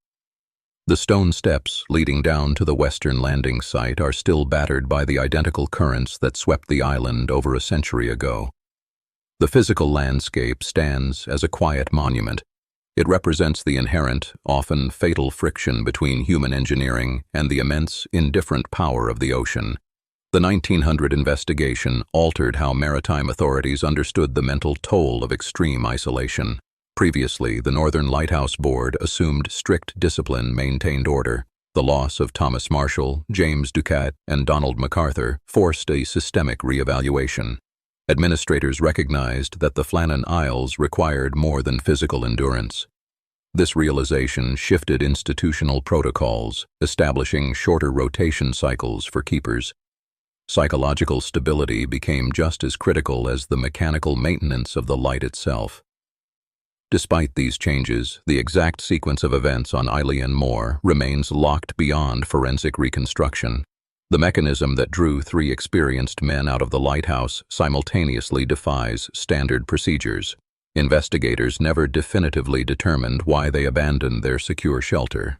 The stone steps leading down to the western landing site are still battered by the identical currents that swept the island over a century ago. The physical landscape stands as a quiet monument. It represents the inherent, often fatal friction between human engineering and the immense, indifferent power of the ocean. The 1900 investigation altered how maritime authorities understood the mental toll of extreme isolation. Previously, the Northern Lighthouse Board assumed strict discipline, maintained order. The loss of Thomas Marshall, James Ducat, and Donald MacArthur forced a systemic reevaluation. Administrators recognized that the Flannan Isles required more than physical endurance. This realization shifted institutional protocols, establishing shorter rotation cycles for keepers. Psychological stability became just as critical as the mechanical maintenance of the light itself. Despite these changes, the exact sequence of events on Eilean Mor remains locked beyond forensic reconstruction. The mechanism that drew 3 experienced men out of the lighthouse simultaneously defies standard procedures. Investigators never definitively determined why they abandoned their secure shelter.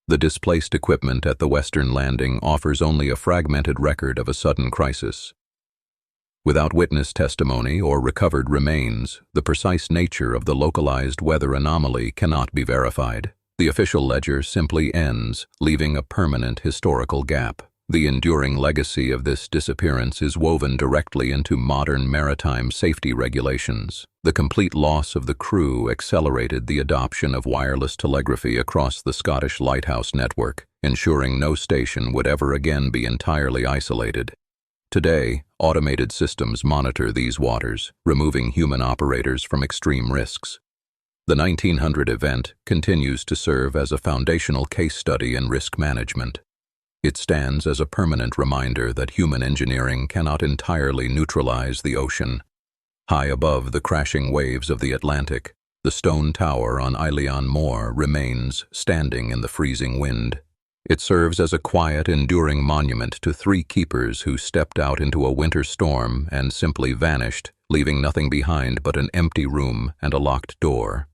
The displaced equipment at the western landing offers only a fragmented record of a sudden crisis. Without witness testimony or recovered remains, the precise nature of the localized weather anomaly cannot be verified. The official ledger simply ends, leaving a permanent historical gap. The enduring legacy of this disappearance is woven directly into modern maritime safety regulations. The complete loss of the crew accelerated the adoption of wireless telegraphy across the Scottish lighthouse network, ensuring no station would ever again be entirely isolated. Today, automated systems monitor these waters, removing human operators from extreme risks. The 1900 event continues to serve as a foundational case study in risk management. It stands as a permanent reminder that human engineering cannot entirely neutralize the ocean. High above the crashing waves of the Atlantic, the stone tower on Eilean Mor remains standing in the freezing wind. It serves as a quiet, enduring monument to 3 keepers who stepped out into a winter storm and simply vanished, leaving nothing behind but an empty room and a locked door.